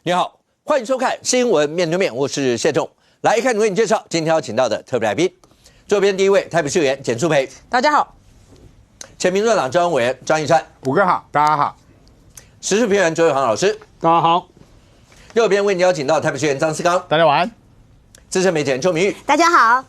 你好，欢迎收看《新闻面对面》，我是谢仲。来看为你介绍今天要请到的特别来宾，这边第一位台北市议员简舒培，大家好；前民进党中央委员张义山，五哥好，大家好；时事评论员周伟航老师，大家好；右边为你邀请到台北市议员张思刚，大家晚安；资深媒体人邱明玉，大家好；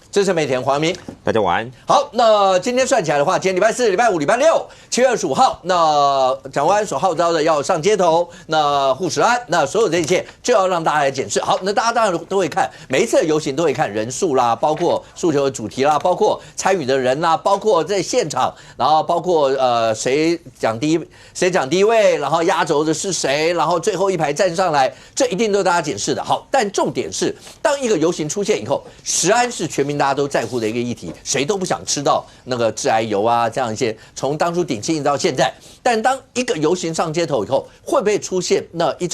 资深媒体人黄明，大家晚安。好，那今天算起来的话，今天礼拜四、礼拜五、礼拜六，7月25号，那蒋万安所号召的要上街头，那护食安，那所有这一切就要让大家来检视。好，那大家当然都会看，每一次的游行都会看人数啦，包括诉求的主题啦，包括参与的人啦，包括在现场，然后包括谁讲第一位，然后压轴的是谁，然后最后一排站上来，这一定都是大家检视的。好，但重点是，当一个游行出现以后，食安是全民大家都在乎的一个议题，谁都不想吃到那个致癌油啊，这样一些，从当初顶新到现在。但当一个游行上街头以后，会不会出现那一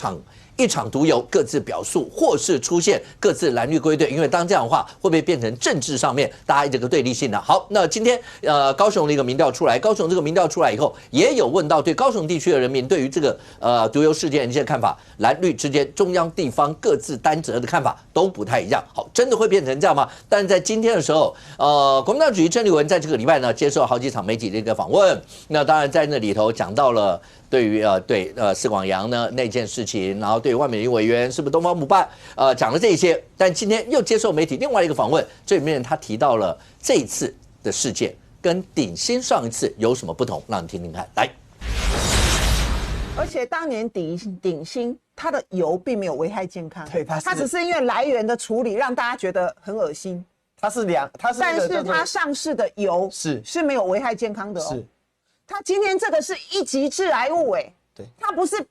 场独游，各自表述，或是出现各自蓝绿归队？因为当这样的话，会不会变成政治上面大家这个对立性呢？好，那今天高雄的一个民调出来，高雄这个民调出来以后，也有问到对高雄地区的人民对于这个独游事件的一些看法，蓝绿之间中央地方各自担责的看法都不太一样。好，真的会变成这样吗？但是在今天的时候，国民党主席郑丽文在这个礼拜呢，接受好几场媒体的一个访问，那当然在那里头讲到了对于施广阳呢那件事情，然后对于万美玲委员是不是东方不败讲了这一些，但今天又接受媒体另外一个访问，这里面他提到了这一次的事件跟鼎新上一次有什么不同，让你听听看。来，而且当年鼎新它的油并没有危害健康，对，它只是因为来源的处理让大家觉得很恶心。但是它上市的油是没有危害健康的哦。是，它今天这个是一级致癌物对，它不是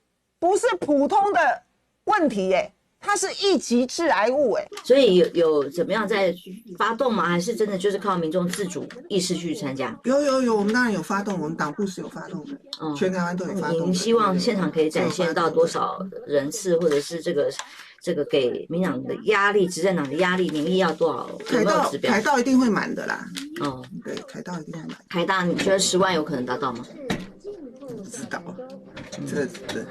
普通的问题它是一级致癌物所以有怎么样在发动吗？还是真的就是靠民众自主意识去参加？有，我们当然有发动，我们党部是有发动的，全台湾都有发动的。您希望现场可以展现到多少人次，或者是这个给民党的压力、执政党的压力，民意要多少？有没有指标？凯道一定会满的啦。对，凯道一定会满。台大你觉得10万有可能达到吗？不知道，这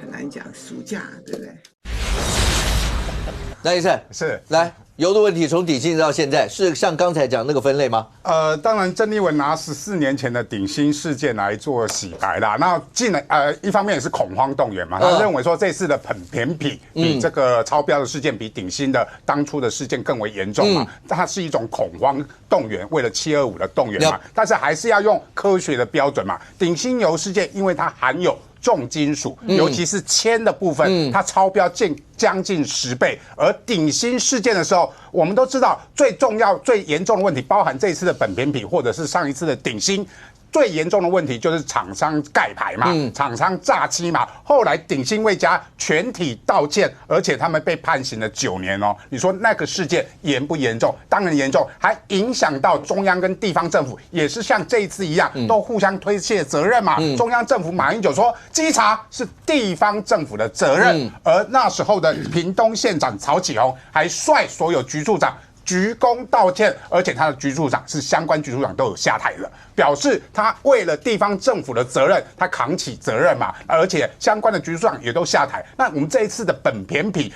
很难讲。暑假对不对？那医生是来油的问题，从鼎新到现在是像刚才讲那个分类吗？当然，郑丽文拿14年前的鼎新事件来做洗白啦。那一方面也是恐慌动员嘛，他认为说这次的扁比比这个超标的事件比鼎新的当初的事件更为严重嘛，它是一种恐慌动员，为了725的动员嘛，但是还是要用科学的标准嘛。鼎新油事件因为它含有重金属，尤其是铅的部分，它超标将近10倍。而鼎新事件的时候，我们都知道最重要、最严重的问题，包含这一次的苯扁比，或者是上一次的鼎新。最严重的问题就是厂商盖牌嘛，厂商诈欺嘛。后来鼎新卫家全体道歉，而且他们被判刑了9年哦。你说那个事件严不严重？当然严重，还影响到中央跟地方政府，也是像这一次一样，都互相推卸责任嘛。中央政府马英九说稽查是地方政府的责任，而那时候的屏东县长曹启宏还率所有局处长鞠躬道歉，而且他的局处长是相关局处长都有下台的，表示他为了地方政府的责任，他扛起责任嘛，而且相关的局处长也都下台。那我们这一次的苯扁比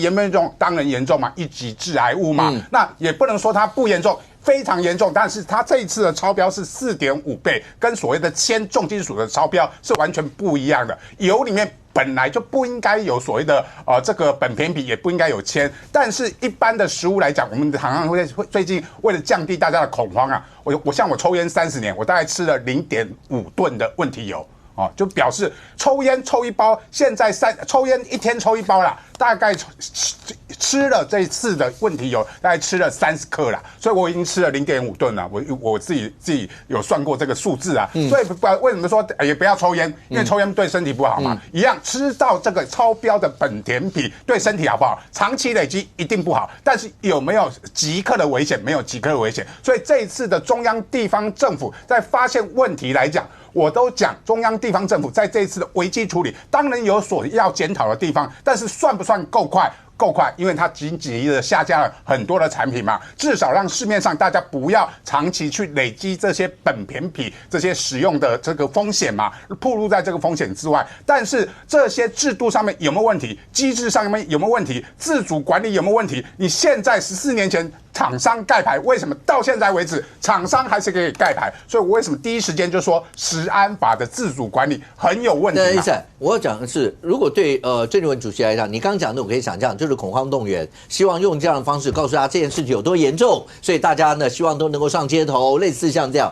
严不严重？当然严重嘛，一级致癌物嘛，那也不能说它不严重。非常严重，但是它这一次的超标是4.5倍，跟所谓的铅重金属的超标是完全不一样的。油里面本来就不应该有所谓的这个苯扁比，也不应该有铅。但是一般的食物来讲，我们常常会最近为了降低大家的恐慌啊，我像我抽烟30年，我大概吃了0.5吨的问题油。就表示抽烟抽一包，现在抽烟1天抽一包啦，大概吃了这一次的问题油，大概吃了30克啦，所以我已经吃了0.5吨了。我自己有算过这个数字啊，所以为什么说也不要抽烟？因为抽烟对身体不好嘛。一样吃到这个超标的苯扁比对身体好不好？长期累积一定不好，但是有没有即刻的危险？没有即刻的危险。所以这一次的中央地方政府在发现问题来讲，我都讲中央地方政府在这一次的危机处理，当然有所要检讨的地方，但是算不算够快？够快，因为它紧急的下架了很多的产品嘛，至少让市面上大家不要长期去累积这些苯偏体这些使用的这个风险嘛，暴露在这个风险之外。但是这些制度上面有没有问题？机制上面有没有问题？自主管理有没有问题？你现在14年前厂商盖牌，为什么到现在为止厂商还是可以盖牌？所以我为什么第一时间就说食安法的自主管理很有问题？那意思我要讲的是，如果对郑丽文主席来讲，你刚刚讲的我可以想象，就是恐慌动员，希望用这样的方式告诉大家这件事情有多严重，所以大家呢希望都能够上街头，类似像这样。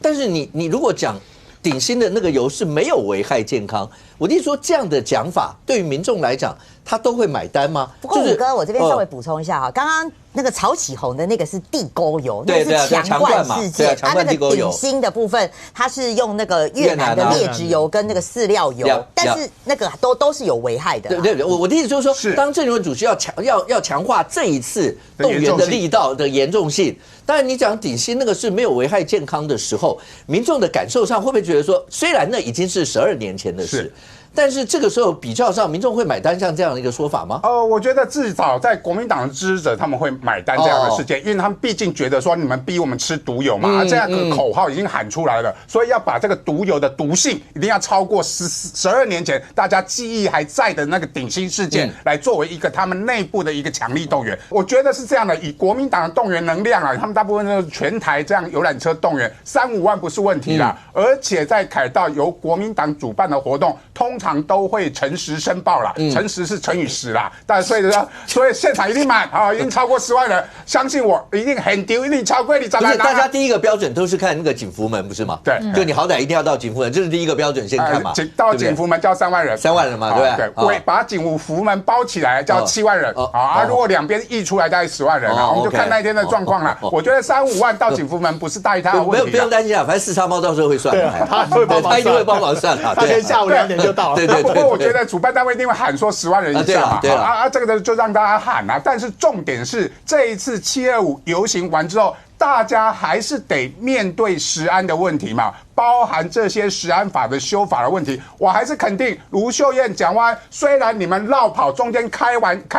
但是你如果讲鼎新的那个油是没有危害健康，我的意思说这样的讲法对于民众来讲，他都会买单吗？不过武哥，我这边稍微补充一下哈，刚刚那个曹启宏的那个是地沟油，那个是强冠事件，它那个鼎新的部分，它是用那个越南的劣质油跟那个饲料油，但是那个都是有危害的。对，我的意思就是说，当郑丽文主席要强化这一次动员的力道的严重性，当然你讲鼎新那个是没有危害健康的时候，民众的感受上会不会觉得说，虽然那已经是12年前的事，但是这个时候比较上，民众会买单像这样的一个说法吗？我觉得至少在国民党的支持者他们会买单这样的事件，因为他们毕竟觉得说你们逼我们吃毒油嘛，这样的口号已经喊出来了，所以要把这个毒油的毒性一定要超过12年前大家记忆还在的那个鼎新事件，来作为一个他们内部的一个强力动员。我觉得是这样的，以国民党的动员能量啊，他们大部分都是全台这样游览车动员，3-5万不是问题啦。而且在凯道由国民党主办的活动，通常都会诚实申报啦，诚实是乘以10啦，但所以现场一定满啊，一定超过10万人，相信我，一定很丢，一定超过你再来拿。大家第一个标准都是看那个景福门，不是吗？对，就你好歹一定要到景福门，这是第一个标准，先看嘛。到景福门叫3万人，3万人嘛，对不对？对，把景福门包起来叫7万人啊，如果两边溢出来大概10万人啊，我们就看那天的状况了。我觉得3-5万到景福门不是大一塌的问题，不用担心啊，反正四叉猫到时候会算，他一定会帮忙算啊，他今天下午2点就到了。对。不过我觉得主办单位一定会喊说10万人以上嘛，这个就让大家喊啊。但是重点是这一次725游行完之后，大家还是得面对食安的问题嘛，包含这些食安法的修法的问题。我还是肯定卢秀燕讲完，虽然你们绕跑中间开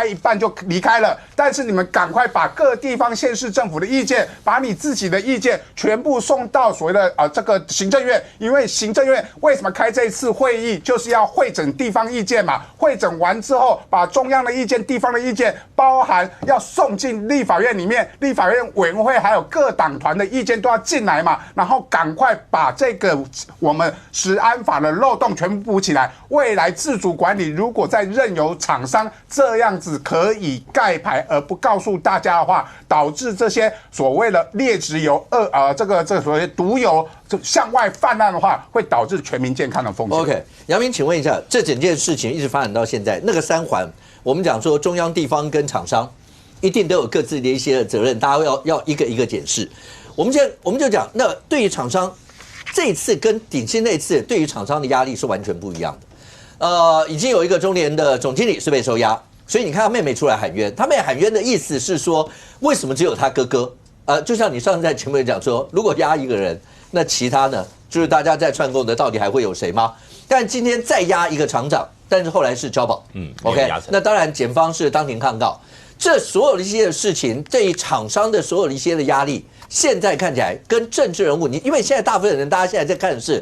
一半就离开了，但是你们赶快把各地方县市政府的意见，把你自己的意见全部送到所谓的这个行政院，因为行政院为什么开这一次会议，就是要会诊地方意见嘛。会诊完之后，把中央的意见、地方的意见，包含要送进立法院里面，立法院委员会还有各党团的意见都要进来嘛，然后赶快把这个我们食安法的漏洞全部补起来。未来自主管理如果再任由厂商这样子可以盖牌而不告诉大家的话，导致这些所谓的劣质油这个所谓毒油向外泛滥的话，会导致全民健康的风险。OK， 杨明，请问一下，这整件事情一直发展到现在，那个3环，我们讲说中央、地方跟厂商一定都有各自的一些责任，大家要一个一个检视。我们就讲，那对于厂商这一次跟鼎新那次，对于厂商的压力是完全不一样的。已经有一个中联的总经理是被收押，所以你看他妹妹出来喊冤，他妹喊冤的意思是说，为什么只有他哥哥？就像你上次在前面讲说，如果押一个人，那其他呢，就是大家在串供的，到底还会有谁吗？但今天再押一个厂长，但是后来是交保，OK， 那当然检方是当庭抗告。这所有的一些事情，对于厂商的所有的一些的压力，现在看起来跟政治人物，因为现在大部分人，大家现在在看的是，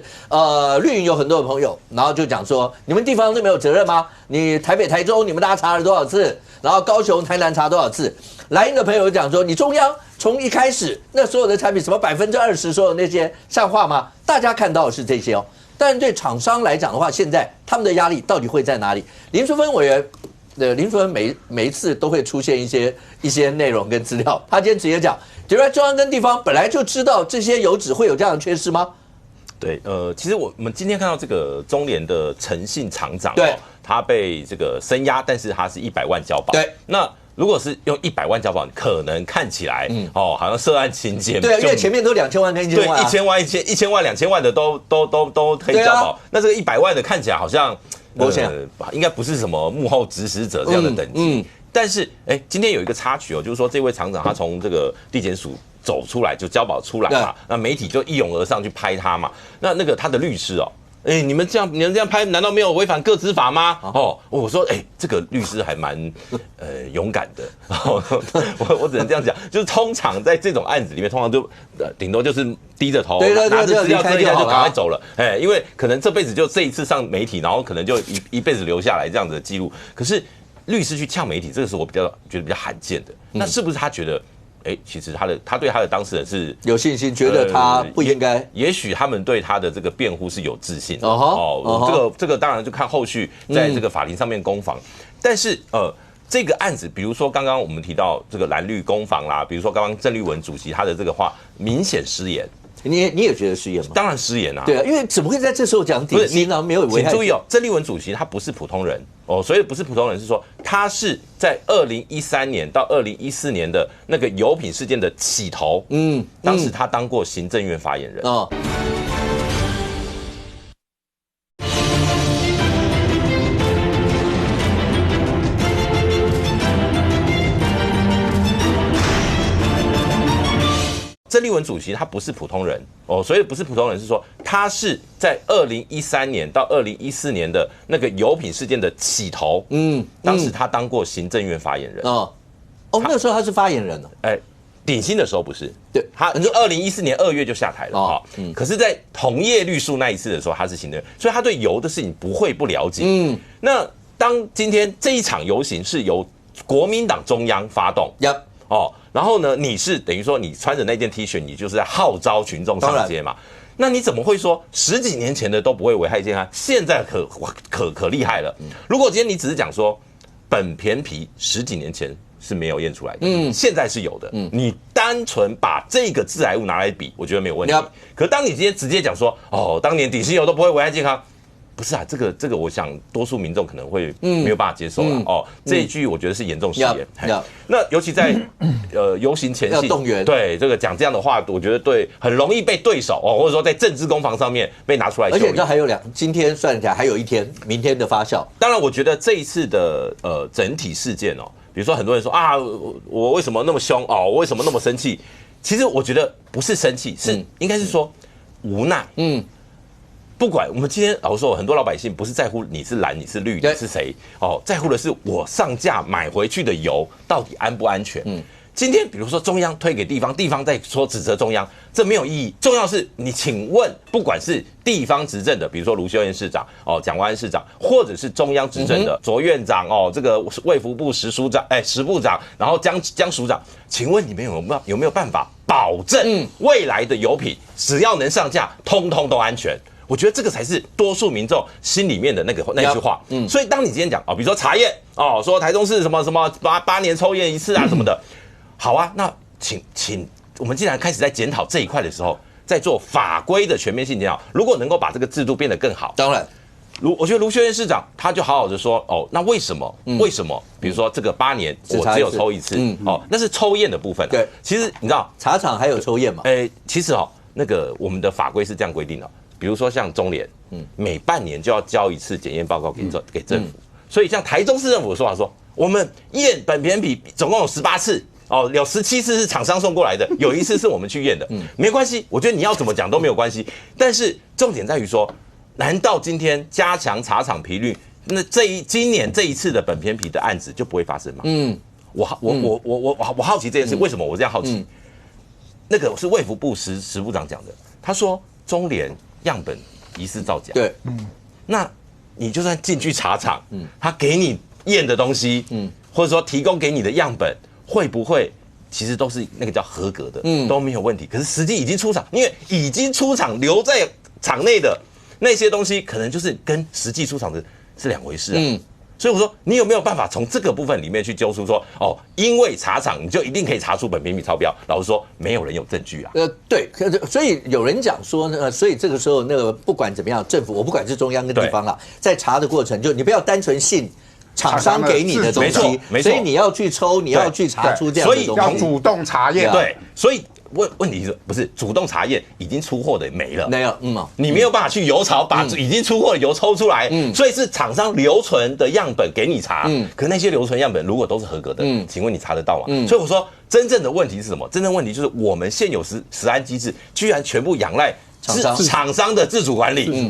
绿营有很多的朋友，然后就讲说，你们地方都没有责任吗？你台北、台中，你们大家查了多少次？然后高雄、台南查多少次？蓝营的朋友讲说，你中央从一开始那所有的产品什么20%所有那些像话吗？大家看到的是这些哦。但是对厂商来讲的话，现在他们的压力到底会在哪里？林淑芬委员。林淑芬每一次都会出现一些内容跟资料，他今天直接讲，觉得中央跟地方本来就知道这些油脂会有这样的缺失吗？对，其实我们今天看到这个中联的陈姓厂长，对，他被这个声押，但是他是100万交保，对，那如果是用100万交保，可能看起来好像涉案情节，对，因为前面都2000万跟1000万，对，1000万、1000万、2000万的都可以交保，那这个100万的看起来好像。应该不是什么幕后指使者这样的等级，但是今天有一个插曲就是说这位厂长他从这个地检署走出来就交保出来嘛，那媒体就一拥而上去拍他嘛，那个他的律师你们这样拍，难道没有违反个资法吗？哦，我说，这个律师还蛮勇敢的。我只能这样讲，就是通常在这种案子里面，通常就顶多就是低着头，拿着资料遮一下就赶快走了。因为可能这辈子就这一次上媒体，然后可能就一辈子留下来这样子的记录。可是律师去呛媒体，这个是我觉得比较罕见的。那是不是他觉得？其实他对他的当事人是有信心，觉得他不应该。也许他们对他的这个辩护是有自信的。这个当然就看后续在这个法庭上面攻防。但是这个案子，比如说刚刚我们提到这个蓝绿攻防啦，比如说刚刚郑丽文主席他的这个话明显失言。你也觉得失言吗？当然失言啊！对啊，因为怎么会在这时候讲顶薪呢？没有危害。请注意哦，郑丽文主席他不是普通人哦，所以不是普通人是说他是在2013年到2014年的那个油品事件的起头，当时他当过行政院发言人哦。郑丽文主席他不是普通人哦，所以不是普通人是说他是在2013年到2014年的那个油品事件的起头，当时他当过行政院发言人那时候他是发言人顶薪的时候不是，对，他2014年2月就下台了可是，在同业律诉那一次的时候，他是行政院，所以他对油的事情不会不了解。那当今天这一场游行是由国民党中央发动，然后呢，你是等于说你穿着那件 T 恤，你就是在号召群众上街嘛？那你怎么会说10几年前的都不会危害健康，现在可厉害了？如果今天你只是讲说苯偏皮10几年前是没有验出来的，现在是有的，你单纯把这个致癌物拿来比，我觉得没有问题。可当你今天直接讲说，当年顶新油都不会危害健康。不是啊，这个我想多数民众可能会没有办法接受了这一句我觉得是严重失言。那尤其在游行前夕动员，对这个讲这样的话，我觉得很容易被对手或者说在政治攻防上面被拿出来秀。而且这还有今天算起来还有一天，明天的发酵。当然，我觉得这一次的整体事件比如说很多人说啊，我为什么那么凶我为什么那么生气？其实我觉得不是生气，是应该是说无奈。不管我们今天老实说，很多老百姓不是在乎你是蓝你是绿你是谁在乎的是我上架买回去的油到底安不安全。今天比如说中央推给地方，地方在说指责中央，这没有意义。重要是你请问，不管是地方执政的，比如说卢秀燕市长蒋万安市长，或者是中央执政的卓院长这个卫福部时部长，然后江署长，请问你们有没有办法保证未来的油品只要能上架，通通都安全？我觉得这个才是多数民众心里面的那句话。所以当你今天讲比如说查验说台中市什么8年抽验一次啊什么的，好啊，那请我们既然开始在检讨这一块的时候，在做法规的全面性检讨，如果能够把这个制度变得更好，当然，我觉得卢秀燕市长他就好好的说那为什么？比如说这个8年我只有抽一次那是抽验的部分。对，其实你知道茶厂还有抽验嘛？其实那个我们的法规是这样规定的。比如说像中联，每半年就要交一次检验报告给政府，所以像台中市政府的说法说，我们验苯偏皮总共有18次，有17次是厂商送过来的，有1次是我们去验的，没关系，我觉得你要怎么讲都没有关系，但是重点在于说，难道今天加强茶厂频率，那今年这一次的苯偏皮的案子就不会发生吗？我好奇这件事，为什么我这样好奇？那个是卫福部时部长讲的，他说中联样本疑似造假，对，那你就算进去茶厂，他给你验的东西，或者说提供给你的样本，会不会其实都是那个叫合格的，都没有问题？可是实际已经出厂，因为已经出厂留在厂内的那些东西，可能就是跟实际出厂的是两回事啊。所以我说，你有没有办法从这个部分里面去揪出说，因为茶厂你就一定可以查出苯偏皮超标？老实说，没有人有证据啊。对，所以有人讲说呢，所以这个时候那个不管怎么样，政府我不管是中央跟地方啦，在查的过程，就你不要单纯信厂商给你的东西，所以你要去抽，你要去查出这样的东西，所以要主动查验。对，所以问题是不是主动查验已经出货的没了？没有，你没有办法去油槽把已经出货的油抽出来，所以是厂商留存的样本给你查，可那些留存样本如果都是合格的，请问你查得到吗？所以我说真正的问题是什么？真正问题就是我们现有食安机制居然全部仰赖厂商的自主管理，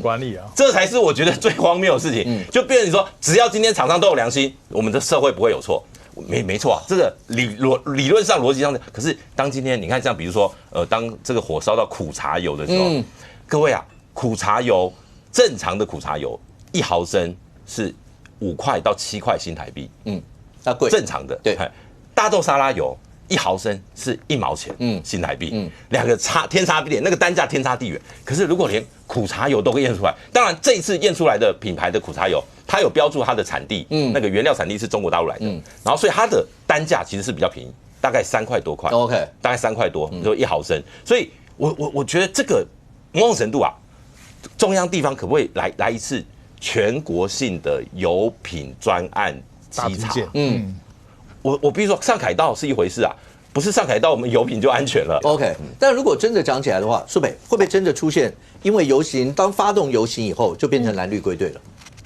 这才是我觉得最荒谬的事情。就变成说，只要今天厂商都有良心，我们的社会不会有错。没错啊，这个理论上逻辑上，可是当今天你看像比如说当这个火烧到苦茶油的时候，各位啊，苦茶油正常的苦茶油1毫升是5块到7块新台币，那贵，正常的。对，大豆沙拉油1毫升是1毛钱，新台币，两个天差地远，那个单价天差地远。可是如果连苦茶油都会验出来，当然这一次验出来的品牌的苦茶油，它有标注它的产地，那个原料产地是中国大陆来的，然后所以它的单价其实是比较便宜，大概3块多块 ，OK， 大概3块多，就1毫升。所以我觉得这个某种程度啊，中央地方可不可以来一次全国性的油品专案稽查？我必须说，上凯道是一回事啊，不是上凯道我们油品就安全了。OK， 但如果真的讲起来的话，苏北会不会真的出现，因为游行当发动游行以后，就变成蓝绿归队了？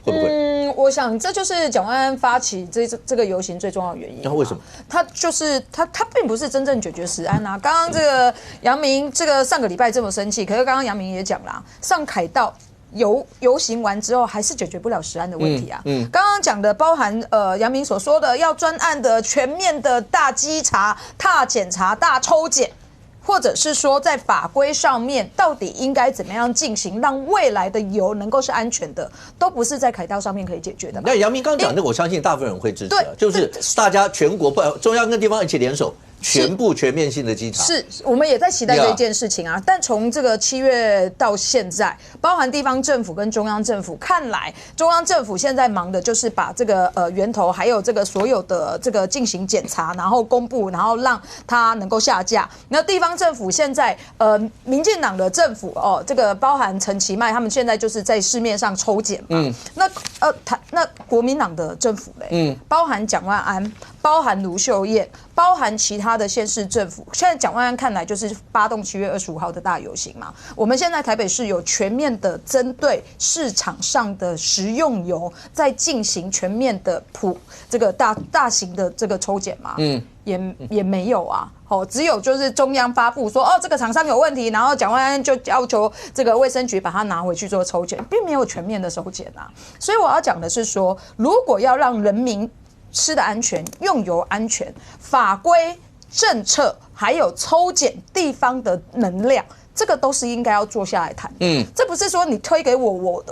会不会？我想这就是蒋万安发起这个游行最重要的原因。那为什么？他并不是真正解决食安啊。刚刚这个阳明这个上个礼拜这么生气，可是刚刚阳明也讲啦，上凯道。游行完之后还是解决不了食安的问题啊。刚刚讲的包含阳明所说的要专案的全面的大稽查、大检查、大抽检，或者是说在法规上面到底应该怎么样进行，让未来的油能够是安全的，都不是在凯道上面可以解决的。那阳明刚讲的，我相信大部分人会支持，就是大家全国中央跟地方一起联手。全面性的稽查，是我们也在期待这一件事情啊。但从这个7月到现在，包含地方政府跟中央政府，看来中央政府现在忙的就是把这个源头还有这个所有的这个进行检查，然后公布，然后让它能够下架。那地方政府现在民进党的政府这个包含陈其迈他们现在就是在市面上抽检嘛。那国民党的政府嘞，包含蒋万安，包含卢秀燕，包含其他的县市政府，现在蒋万安看来就是发动7月25号的大游行嘛。我们现在台北市有全面的针对市场上的食用油，在进行全面的这个大型的这个抽检嘛。也没有啊。只有就是中央发布说这个厂商有问题，然后蒋万安就要求这个卫生局把它拿回去做抽检，并没有全面的抽检啊。所以我要讲的是说，如果要让人民吃的安全、用油安全，法规、政策还有抽检地方的能量，这个都是应该要坐下来谈。这不是说你推给我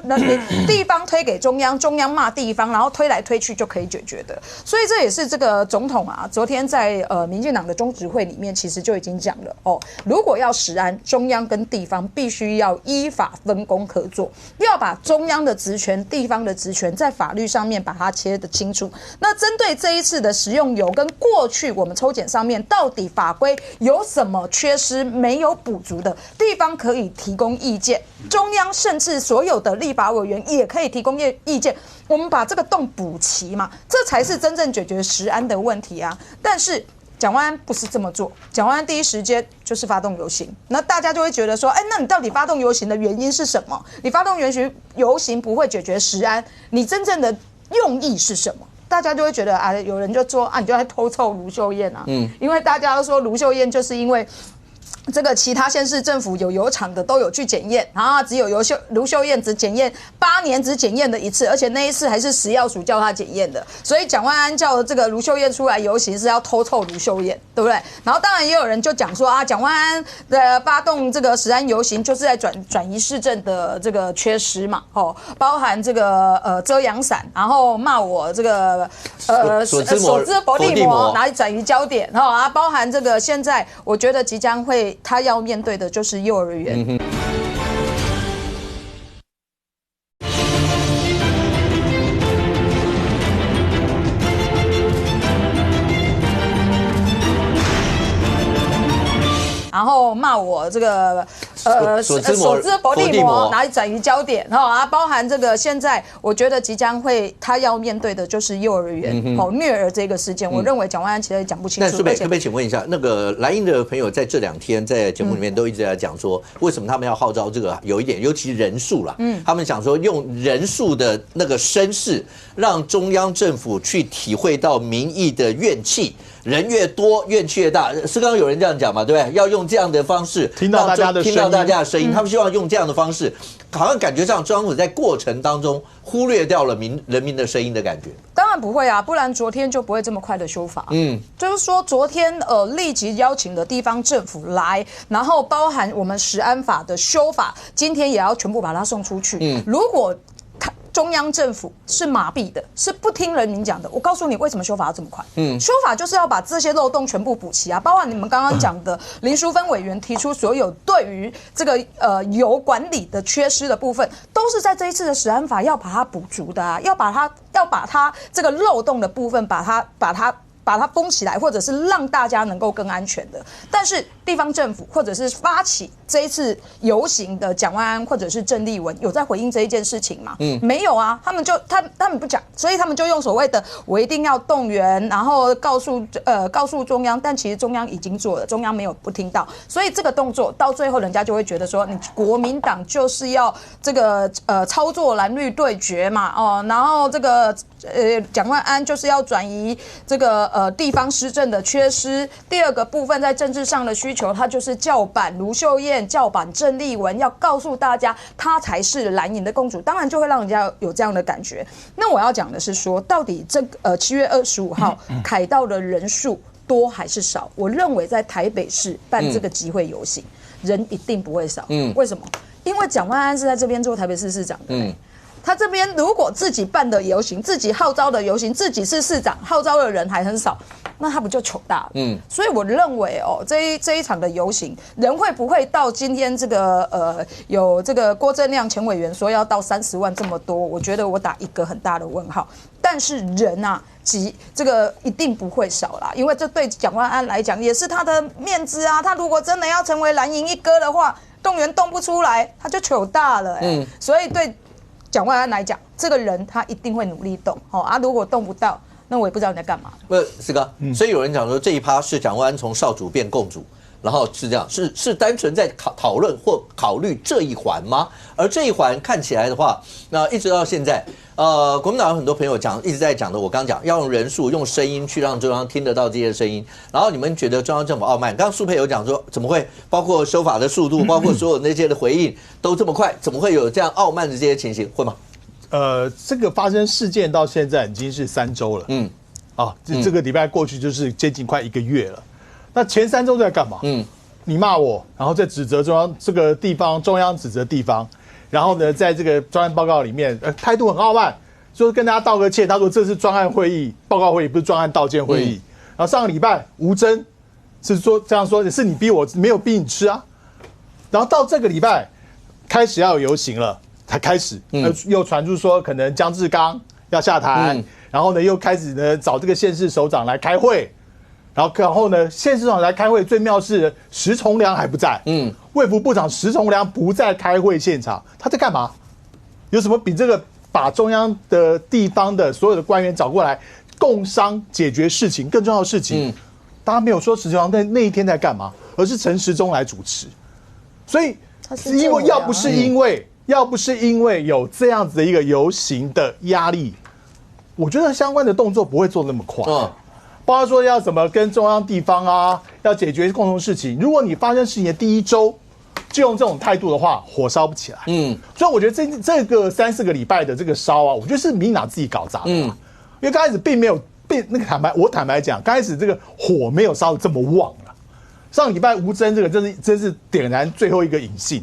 那地方推给中央，中央骂地方，然后推来推去就可以解决的。所以这也是这个总统啊，昨天在民进党的中执会里面，其实就已经讲了如果要食安，中央跟地方必须要依法分工合作，要把中央的职权、地方的职权在法律上面把它切得清楚。那针对这一次的食用油跟过去我们抽检上面，到底法规有什么缺失没有补足的地方，可以提供意见，中央甚至所有的立法委员也可以提供意见，我们把这个洞补齐嘛，这才是真正解决食安的问题啊。但是蒋万安不是这么做，蒋万安第一时间就是发动游行，那大家就会觉得说，那你到底发动游行的原因是什么？你发动游行不会解决食安，你真正的用意是什么？大家就会觉得有人就说你就在偷臭卢秀燕啊，因为大家都说卢秀燕就是因为这个其他县市政府有油厂的都有去检验，然后只有卢秀燕只检验8年只检验的一次，而且那一次还是食药署叫他检验的，所以蒋万安叫这个卢秀燕出来游行是要偷臭卢秀燕，对不对？然后当然也有人就讲说蒋万安的发动这个食安游行就是在转移市政的这个缺失嘛，包含这个遮阳伞，然后骂我这个所知佛地魔，拿来转移焦点，包含这个现在我觉得即将会。他要面对的就是幼儿园。然后骂我这个所知佛地魔，拿来转移焦点，包含这个现在我觉得即将会他要面对的就是幼儿园虐儿这个事件，我认为蒋万安其实也讲不清楚。那苏北可不可以请问一下，那个蓝营的朋友在这2天在节目里面都一直在讲说，为什么他们要号召这个有一点，尤其人数啦，他们想说用人数的那个声势，让中央政府去体会到民意的怨气。人越多怨气越大。是刚刚有人这样讲嘛，对不对？要用这样的方式听到大家的声音，他们希望用这样的方式，好像感觉上中央府在过程当中忽略掉了人民的声音的感觉。当然不会啊，不然昨天就不会这么快的修法。就是说昨天立即邀请了地方政府来，然后包含我们食安法的修法，今天也要全部把它送出去。如果中央政府是麻痹的，是不听人民讲的。我告诉你，为什么修法要这么快？修法就是要把这些漏洞全部补齐啊，包括你们刚刚讲的林淑芬委员提出所有对于这个油管理的缺失的部分，都是在这一次的食安法要把它补足的啊，要把它这个漏洞的部分把它封起来，或者是让大家能够更安全的。但是地方政府或者是发起这一次游行的蒋万安或者是郑丽文有在回应这一件事情吗？没有啊，他们不讲，所以他们就用所谓的我一定要动员，然后告诉中央，但其实中央已经做了，中央没有不听到，所以这个动作到最后人家就会觉得说，你国民党就是要这个操作蓝绿对决嘛，然后这个蒋万安就是要转移这个地方施政的缺失。第二个部分在政治上的需求，他就是叫板卢秀燕，叫板郑丽文，要告诉大家她才是蓝营的公主，当然就会让人家有这样的感觉。那我要讲的是说，到底这7月25号凯道的人数多还是少？我认为在台北市办这个集会游行，人一定不会少。为什么？因为蒋万安是在这边做台北市市长的。他这边如果自己办的游行，自己号召的游行，自己是市长，号召的人还很少，那他不就糗大了？所以我认为这一场的游行，人会不会到今天这个有这个郭正亮前委员说要到30万这么多？我觉得我打一个很大的问号。但是人啊，这个一定不会少啦，因为这对蒋万安来讲也是他的面子啊。他如果真的要成为蓝营一哥的话，动员动不出来，他就糗大了。所以对蒋万安来讲，这个人他一定会努力动如果动不到，那我也不知道你在干嘛。四哥，所以有人讲说这一趴是蒋万安从少主变共主，然后是这样，是单纯在讨论或考虑这一环吗？而这一环看起来的话，那一直到现在，国民党有很多朋友一直在讲的，我刚讲要用人数、用声音去让中央听得到这些声音。然后你们觉得中央政府傲慢？刚刚苏佩有讲说，怎么会包括修法的速度，包括所有那些的回应都这么快，怎么会有这样傲慢的这些情形？会吗？这个发生事件到现在已经是3周了。这个礼拜过去就是接近快1个月了。那前3周在干嘛？你骂我，然后再指责中央这个地方，中央指责地方，然后呢，在这个专案报告里面，态度很傲慢，说跟大家道个歉。他说这是专案会议报告会议，不是专案道歉会议。然后上个礼拜吴峥是说这样说，是你逼我，没有逼你吃啊。然后到这个礼拜开始要有游行了，才开始，又传出说可能江志刚要下台，然后呢又开始呢找这个县市首长来开会。然后呢，县市长来开会，最妙是石崇良还不在。卫福部长石崇良不在开会现场，他在干嘛？有什么比这个把中央的地方的所有的官员找过来共商解决事情更重要的事情？大家没有说石崇良在那一天在干嘛，而是陈时中来主持。所以，因为要不是因为有这样子的一个游行的压力，我觉得相关的动作不会做那么快。包括说要怎么跟中央地方啊，要解决共同事情。如果你发生事情的第1周就用这种态度的话，火烧不起来。所以我觉得这个3-4个礼拜的这个烧啊，我觉得是民进党自己搞砸的。因为刚开始并没有我坦白讲，刚开始这个火没有烧得这么旺了。上礼拜吴峥这个真是点燃最后一个引信。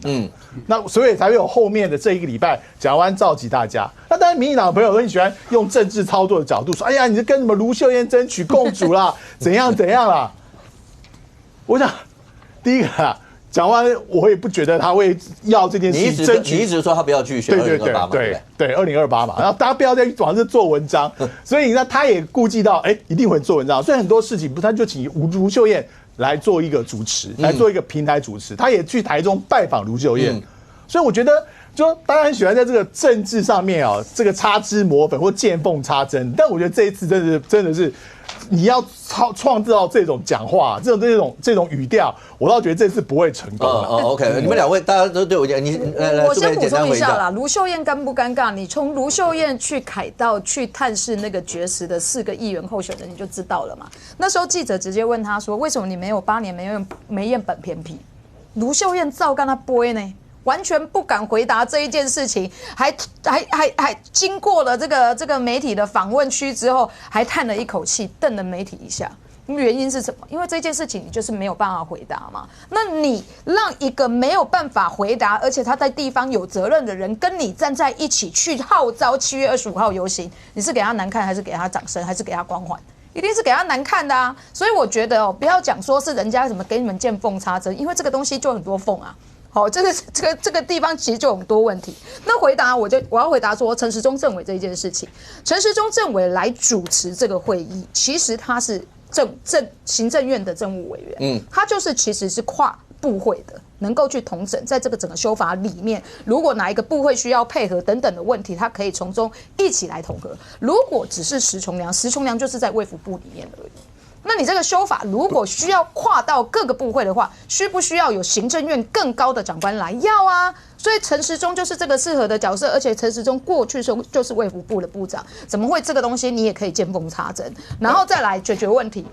那所以才会有后面的这1个礼拜蒋万安召集大家。那当然民进党的朋友都很喜欢用政治操作的角度说，哎呀，你是跟什么卢秀燕争取共主啦，怎样啦。我想第一个啦，蒋万安我也不觉得他会要这件事情争取。你一直说他不要继续选2028嘛？对2028嘛。然后大家不要再往这做文章，所以那他也顾及到，一定会做文章。所以很多事情他就请卢秀燕来做一个主持，来做一个平台主持。他也去台中拜访卢秀燕。所以我觉得。就大家很喜欢在这个政治上面啊，这个擦脂抹粉或见缝插针，但我觉得这一次真的是，你要创造这种讲话，这种语调，我倒觉得这次不会成功。OK， 你们两位大家都对我讲，我先补充一下啦，卢秀燕尴不尴尬？你从卢秀燕去凯道去探视那个绝食的4个议员候选人，你就知道了嘛。那时候记者直接问他说：“为什么你没有8年没验本偏僻？”卢秀燕照跟他播呢。完全不敢回答这一件事情，还经过了这个媒体的访问区之后，还叹了一口气，瞪了媒体一下。原因是什么？因为这件事情你就是没有办法回答嘛。那你让一个没有办法回答，而且他在地方有责任的人跟你站在一起去号召7月25号游行，你是给他难看，还是给他掌声，还是给他光环？一定是给他难看的啊！所以我觉得不要讲说是人家什么给你们见缝插针，因为这个东西就很多缝啊。好，这个地方其实就有很多问题。那我要回答说陈时中政委这一件事情，陈时中政委来主持这个会议，其实他是行政院的政务委员，他其实是跨部会的，能够去统整在这个整个修法里面，如果哪一个部会需要配合等等的问题，他可以从中一起来统合。如果只是石崇良就是在卫福部里面而已。那你这个修法如果需要跨到各个部会的话，需不需要有行政院更高的长官来？要啊！所以陈时中就是这个适合的角色，而且陈时中过去就是卫福部的部长，怎么会这个东西你也可以见缝插针，然后再来解决问题？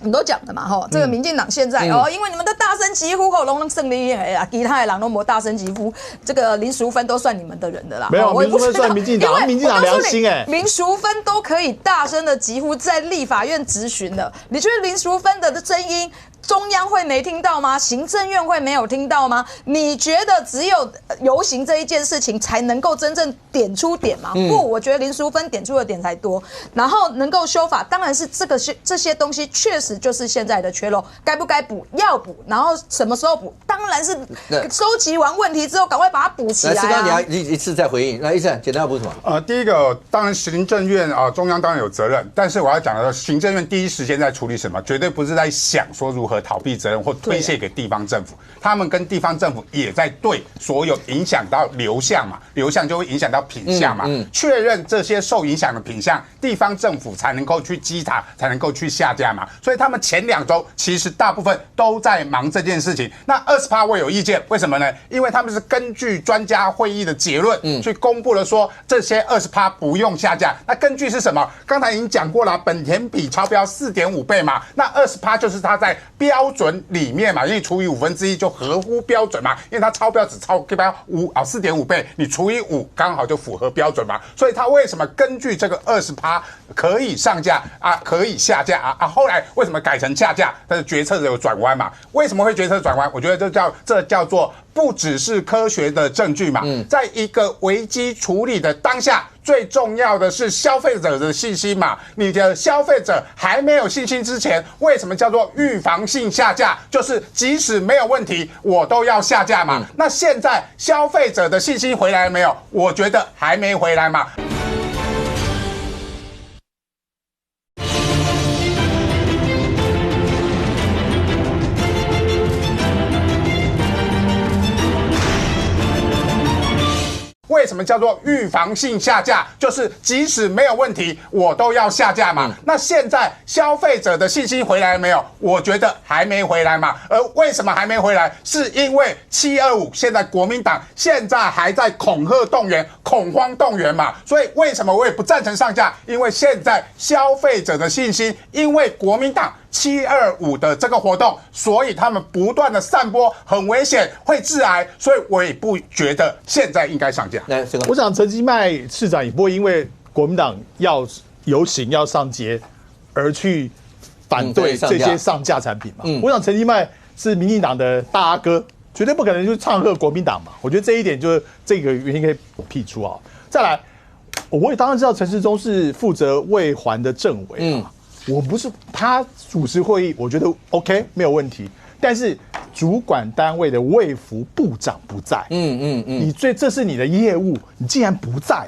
你都讲了嘛，这个民进党现在因为你们的大声疾呼，龙胜利啊，其他的人都没大声疾呼，这个林淑芬都算你们的人的啦。没有，林淑芬算民进党，民进党良心林淑芬都可以大声的疾呼，在立法院质询的，你觉得林淑芬的声音？中央会没听到吗？行政院会没有听到吗？你觉得只有游行这一件事情才能够真正点出点吗？不，我觉得林淑芬点出的点才多。然后能够修法，当然是这些东西确实就是现在的缺漏，该不该补？要补，然后什么时候补？当然是收集完问题之后，赶快把它补起来。来，刚刚你一次再回应。来，医生简单要补什么？第一个当然行政院中央当然有责任，但是我要讲的是，行政院第一时间在处理什么，绝对不是在想说如何逃避责任或推卸给地方政府，他们跟地方政府也在对所有影响到流向嘛，流向就会影响到品项嘛，确认这些受影响的品项，地方政府才能够去稽查，才能够去下架嘛。所以他们前2周其实大部分都在忙这件事情。那20%我有意见，为什么呢？因为他们是根据专家会议的结论去公布了说这些20%不用下架。那根据是什么？刚才已经讲过了，本田比超标4.5倍嘛，那20%就是它在标准里面嘛，因为除以1/5就合乎标准嘛，因为它超标只超4.5倍，你除以5刚好就符合标准嘛，所以它为什么根据这个20%可以上架啊，可以下架啊？后来为什么改成下架？但是决策有转弯嘛？为什么会决策转弯？我觉得这叫做不只是科学的证据嘛，在一个危机处理的当下。最重要的是消费者的信心嘛，你的消费者还没有信心之前，为什么叫做预防性下架？就是即使没有问题，我都要下架嘛。那现在消费者的信心回来了没有？我觉得还没回来嘛。为什么叫做预防性下架？就是即使没有问题，我都要下架嘛。那现在消费者的信心回来了没有？我觉得还没回来嘛。而为什么还没回来？是因为725现在国民党现在还在恐吓动员、恐慌动员嘛。所以为什么我也不赞成上架？因为现在消费者的信心，因为国民党725的这个活动，所以他们不断的散播，很危险，会致癌，所以我也不觉得现在应该上架。我想陈其迈市长也不会因为国民党要游行要上街而去反对这些上架产品嘛。我想陈其迈是民进党的大阿哥，绝对不可能就唱和国民党嘛。我觉得这一点就是这个原因可以辟出啊。再来，我也当然知道陈时中是负责卫环的政委啊。我不是他主持会议，我觉得 OK 没有问题。但是主管单位的卫福部长不在，这是你的业务，你竟然不在，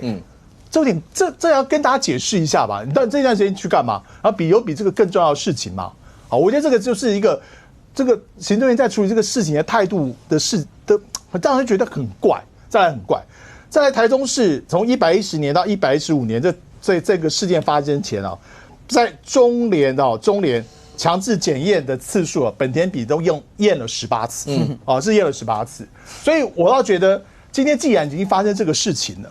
这要跟大家解释一下吧。你到这段时间去干嘛？然后有比这个更重要的事情吗？好，我觉得这个就是一个这个行政院在处理这个事情的态度的当然觉得很怪，再来很怪。再来台中市从110年到115年这个事件发生前啊，在中联强制检验的次数啊，本田比都验了18次，是验了18次。所以我倒觉得今天既然已经发生这个事情了，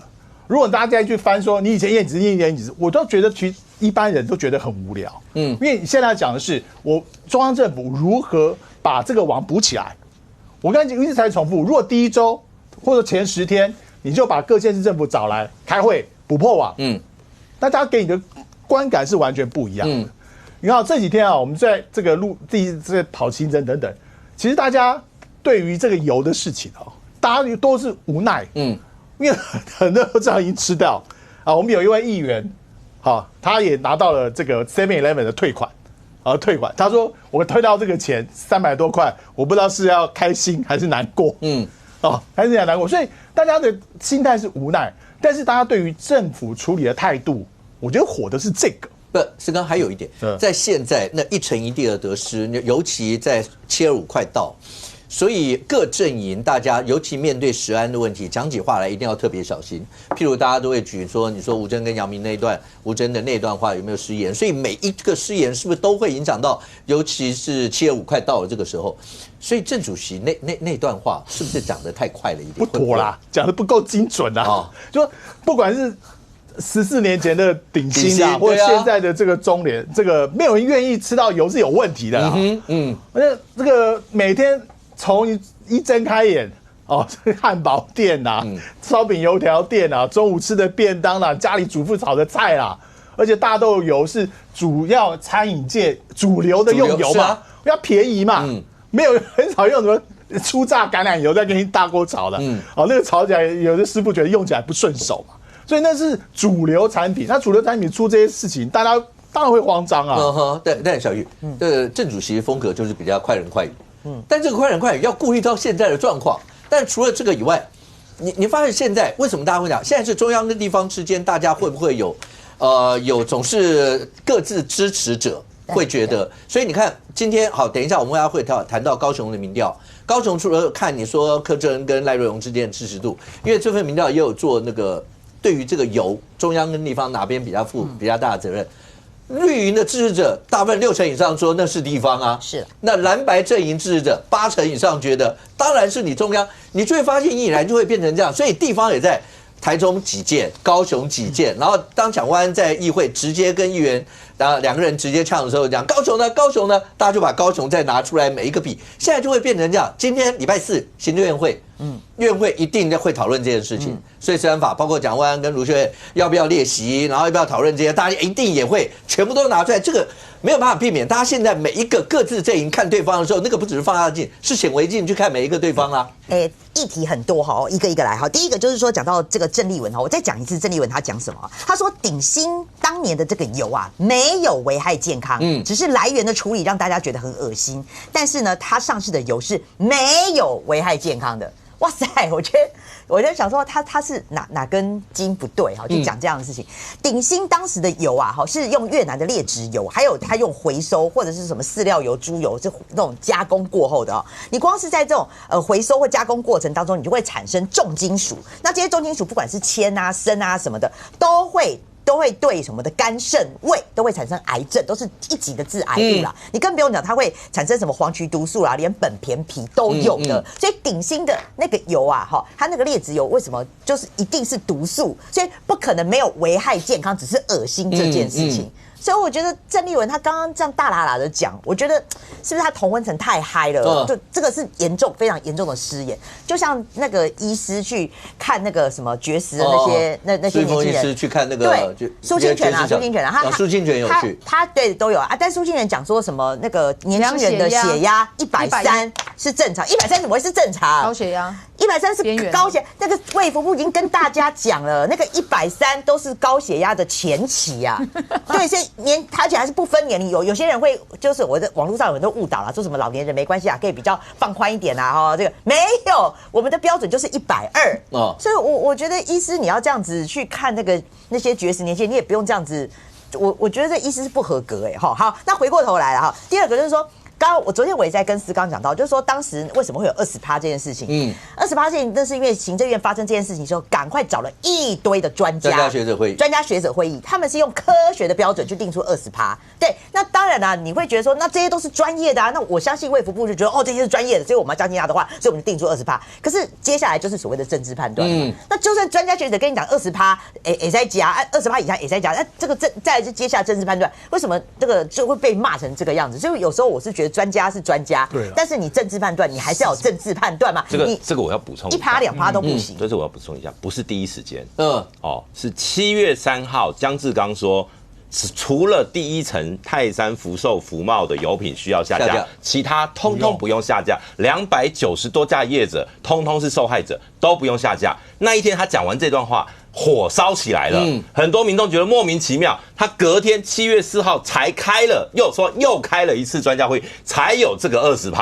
如果大家再去翻说你以前验几次，我倒觉得其实一般人都觉得很无聊，因为你现在讲的是我中央政府如何把这个网补起来。我刚才一直在重复，如果第一周或者前10天，你就把各县市政府找来开会补破网，大家给你的观感是完全不一样的。你看这几天啊，我们在这个这跑行程等等，其实大家对于这个油的事情啊，大家都是无奈，因为很多人都知道已经吃掉啊。我们有一位议员，他也拿到了这个 7-Eleven 的退款。他说我退到这个钱300多块，我不知道是要开心还是难过，还是难过。所以大家的心态是无奈，但是大家对于政府处理的态度，我觉得火的是这个。不，是刚还有一点，在现在那一城一地的得失，尤其在725快到，所以各阵营大家尤其面对食安的问题，讲起话来一定要特别小心。譬如大家都会举说，你说吴峥跟杨明那一段，吴峥的那段话有没有失言？所以每一个失言是不是都会影响到，尤其是725快到了这个时候，所以郑主席那段话是不是讲得太快了一点？不妥啦，讲得不够精准啊！就不管是14年前的鼎新啊，或者现在的这个中联，这个没有人愿意吃到油是有问题的啦。而且这个每天从一睁开眼这个汉堡店啦、烧饼油条店啦、中午吃的便当啦、家里主妇炒的菜啦，而且大豆油是主要餐饮界主流的用油嘛，要便宜嘛，没有很少用什么初榨橄榄油再给你大锅炒的，那个炒起来有的师傅觉得用起来不顺手嘛。所以那是主流产品，那主流产品出这些事情，大家当然会慌张啊。但小玉，郑主席风格就是比较快人快语，但这个快人快语要顾虑到现在的状况。但除了这个以外，你发现现在为什么大家会讲，现在是中央跟地方之间，大家会不会有总是各自支持者会觉得？所以你看今天好，等一下我们会谈到高雄的民调。高雄除了看你说柯志恩跟赖瑞荣之间的支持度，因为这份民调也有做那个。对于这个油，中央跟地方哪边比较负比较大的责任？绿营的支持者大部分60%以上说那是地方啊，是。那蓝白阵营支持者80%以上觉得当然是你中央，你就会发现一然就会变成这样，所以地方也在台中挤建，高雄挤建，然后当蒋万安在议会直接跟议员，然后2个人直接呛的时候讲高雄呢，大家就把高雄再拿出来每一个比，现在就会变成这样。今天礼拜4行政院会。院会一定会讨论这件事情，所以治安法包括蒋万安跟卢秀燕要不要列席，然后要不要讨论这些，大家一定也会全部都拿出来。这个没有办法避免，大家现在每一个各自阵营看对方的时候，那个不只是放大镜，是显微镜去看每一个对方啦。议题很多哈，一个一个来哈。第一个就是说讲到这个郑丽文哈，我再讲一次郑丽文他讲什么？他说鼎新当年的这个油啊没有危害健康，只是来源的处理让大家觉得很恶心，但是呢，它上市的油是没有危害健康的。哇塞！我在想说他是哪根筋不对哈，就讲这样的事情。鼎新当时的油啊，是用越南的劣质油，还有他用回收或者是什么饲料油、猪油这种加工过后的你光是在这种回收或加工过程当中，你就会产生重金属。那这些重金属不管是铅啊、砷啊什么的，都会对什么的肝肾胃都会产生癌症，都是一级的致癌物啦。你更不用讲，它会产生什么黄曲毒素啦，连苯醃铍都有的。所以鼎新的那个油啊，它那个劣质油为什么就是一定是毒素？所以不可能没有危害健康，只是恶心这件事情。所以我觉得郑丽文他刚刚这样大喇喇的讲，我觉得是不是他同温层太嗨了？就这个是非常严重的失言。就像那个医师去看那个什么绝食的那些年轻人，医师去看那个对苏清泉啊，苏清泉有去，他对都有啊。但苏清泉讲说什么那个年轻人的血压130是正常，130怎么会是正常？高血压130是高血压，那个卫福部已经跟大家讲了，那个130都是高血压的前期啊。对，所以而且还是不分年龄，有些人会就是我在网络上有很多误导啦，说什么老年人没关系啊，可以比较放宽一点啊，这个没有，我们的标准就是120所以我觉得医师你要这样子去看那些绝食年轻人，你也不用这样子，我觉得这医师是不合格好，那回过头来了第二个就是说。我昨天我也在跟思刚讲到，就是说当时为什么会有20%这件事情，20%这件，那是因为行政院发生这件事情之后，赶快找了一堆的专家学者会议，他们是用科学的标准去定出20%。对，那当然啦，你会觉得说，那这些都是专业的啊，那我相信卫福部就觉得这些是专业的，所以我们要相信他的话，所以我们就定出20%。可是接下来就是所谓的政治判断，那就算专家学者跟你讲20%，也在加，20%以下也在加，那这个再来是接下来政治判断，为什么这个就会被骂成这个样子？所以有时候我是觉得专家是专家，但是你政治判断，你还是要有政治判断嘛。这个我要补充1%、2%都不行。这是我要补充一下，不是第一时间，是7月3号，江志刚说。除了第一层泰山福寿福茂的油品需要下架，其他通通不用下架。290多家业者通通是受害者，都不用下架。那一天他讲完这段话，火烧起来了，很多民众觉得莫名其妙。他隔天7月4号才又开了一次专家会议，才有这个20%，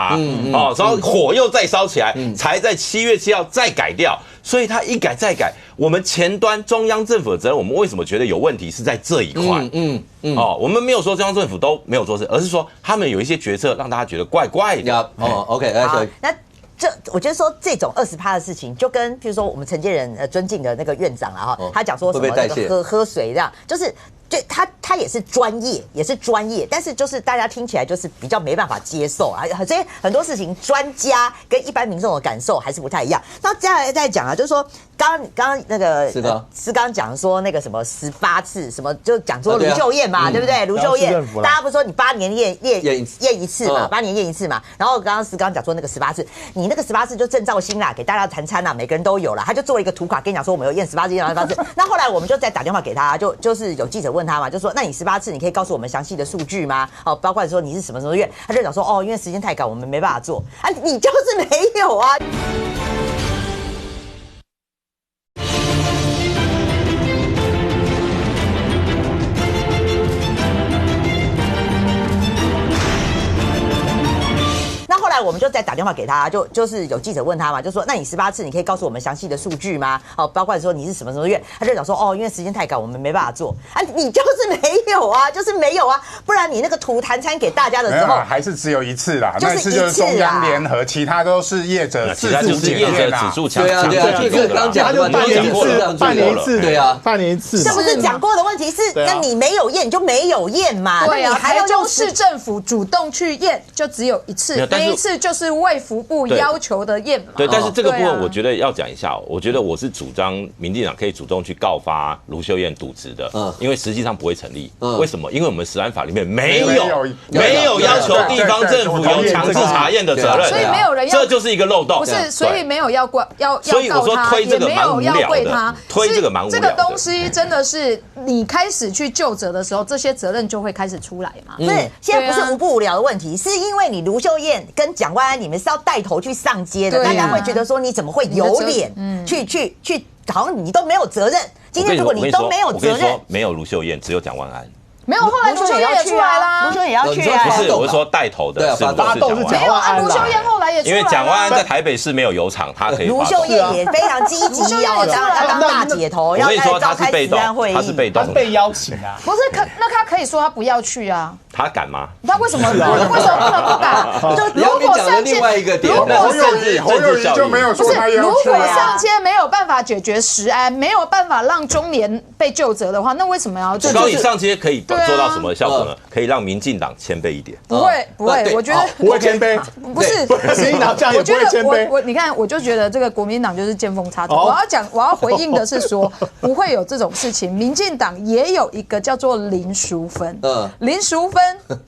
然后火又再烧起来，才在7月7号再改掉。所以他一改再改，我们前端中央政府的责任，我们为什么觉得有问题是在这一块？我们没有说中央政府都没有做事，而是说他们有一些决策让大家觉得怪怪的。OK， 来，那我觉得说这种20%的事情，就跟譬如说我们承接人尊敬的那个院长啦他讲说什么喝水这样，就是对他也是专业，但是就是大家听起来就是比较没办法接受啊，所以很多事情专家跟一般民众的感受还是不太一样。那接下来再讲啊，就是说刚刚那个思刚讲说那个什么18次什么，就讲说卢秀燕嘛，对不对？卢秀燕，大家不是说你8年验一次嘛，8年验一次嘛。然后刚刚思刚讲说那个18次，你那个18次就郑兆兴啦，给大家谈餐啦，每个人都有啦，他就做了一个图卡跟你讲说我们有验18次，验18次。那后来我们就再打电话给他，就是有记者问他嘛，就说那你18次，你可以告诉我们详细的数据吗？包括说你是什么院，他就讲说因为时间太赶，我们没办法做啊，你就是没有啊。我们就再打电话给他，就是有记者问他嘛，就说那你18次，你可以告诉我们详细的数据吗？包括说你是什么院，他就讲说因为时间太赶，我们没办法做啊，你就是没有啊，就是没有啊，不然你那个图谈餐给大家的时候，还是只有一次啦，那一次就是中央联合，其他都是业者自主检验指数强，就是刚讲的，半年一次，对啊，半年一次，这不是讲过的问题，是那你没有验你就没有验嘛，对啊，还要用市政府主动去验，就只有一次，那一次就是卫福部要求的验嘛。对，但是这个部分我觉得要讲一下，我觉得我是主张民进党可以主动去告发卢秀燕渎职的，因为实际上不会成立。为什么？因为我们食安法里面没有要求地方政府有强制查验的责任，所以没有人要，这就是一个漏洞。不是，所以没有要告他，所以我说推这个蛮无聊的，推这个蛮无聊的。这个东西真的是你开始去究责的时候，这些责任就会开始出来嘛。不是，现在不是无不无聊的问题，是因为你卢秀燕跟蒋万安你们是要带头去上街的，大家会觉得说你怎么会有脸去，好像你都没有责任。今天如果你都没有责任，没有卢秀燕，只有蒋万安。没有，后来卢秀燕也出来啦，卢秀燕也要去啊。不是，我是说带头的，是发动是蒋万安。卢秀燕后来也出来，因为蒋万安在台北市没有油厂，他可以。卢秀燕也非常积极要当大姐头，要召开食安会议。他是被动，他是被邀请啊。不是，那他可以说他不要去啊。他敢吗？他为什么不能不敢？就如果上街，如果侯友宜就没有说他要去。如果上街没有办法解决食安，没有办法让中年被究责的话，那为什么要？我告诉你，上街可以做到什么效果呢？可以让民进党谦卑一点。不会，我觉得不会谦卑。不是，民进党这样也不会谦卑。你看，我就觉得这个国民党就是见缝插针。我要回应的是说，不会有这种事情。民进党也有一个叫做林淑芬，林淑芬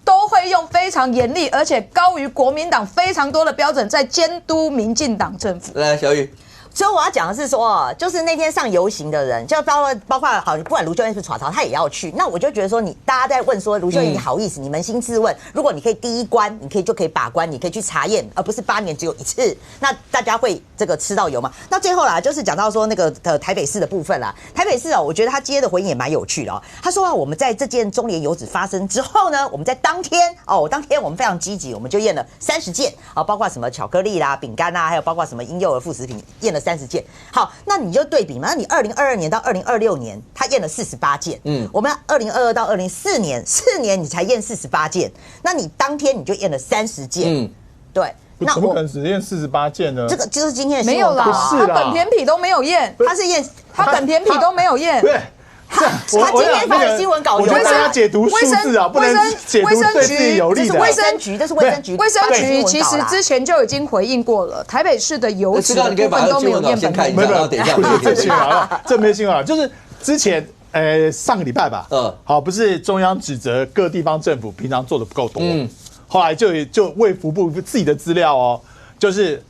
都会用非常严厉，而且高于国民党非常多的标准，在监督民进党政府。来，小雨。所以我要讲的是说，就是那天上游行的人，就包括好，不管卢秀燕是耍逃，他也要去。那我就觉得说，大家在问说，卢秀燕你好意思，你扪心自问，如果你可以第一关，你就可以把关，你可以去查验，而不是8年只有一次，那大家会这个吃到油吗？那最后啦，就是讲到说那个台北市的部分啦，台北市我觉得他接的回应也蛮有趣的他说我们在这件中联油脂发生之后呢，我们在当天我们非常积极，我们就验了30件包括什么巧克力啦、饼干啦，还有包括什么婴幼儿副食品，验了30件。好，那你就对比嘛，那你2022年到2026年，他验了48件，我们2022到2024年，4年你才验48件，那你当天你就验了30件，对。那怎么可能只验48件呢？这个就是今天的没有啦，他本田匹都没有验，他本田匹都没有验。对，他今天发的新闻稿，我觉得大家解读数字啊，不能解读对自己有利的。卫生局，这是卫生局。卫生局其实之前就已经回应过了，台北市的油脂的部分都没有验本田。没有，等一下，正新闻啊，正面新闻啊，就是之前上个礼拜吧，好，不是中央指责各地方政府平常做的不够多，后来就卫福部自己的资料哦，就是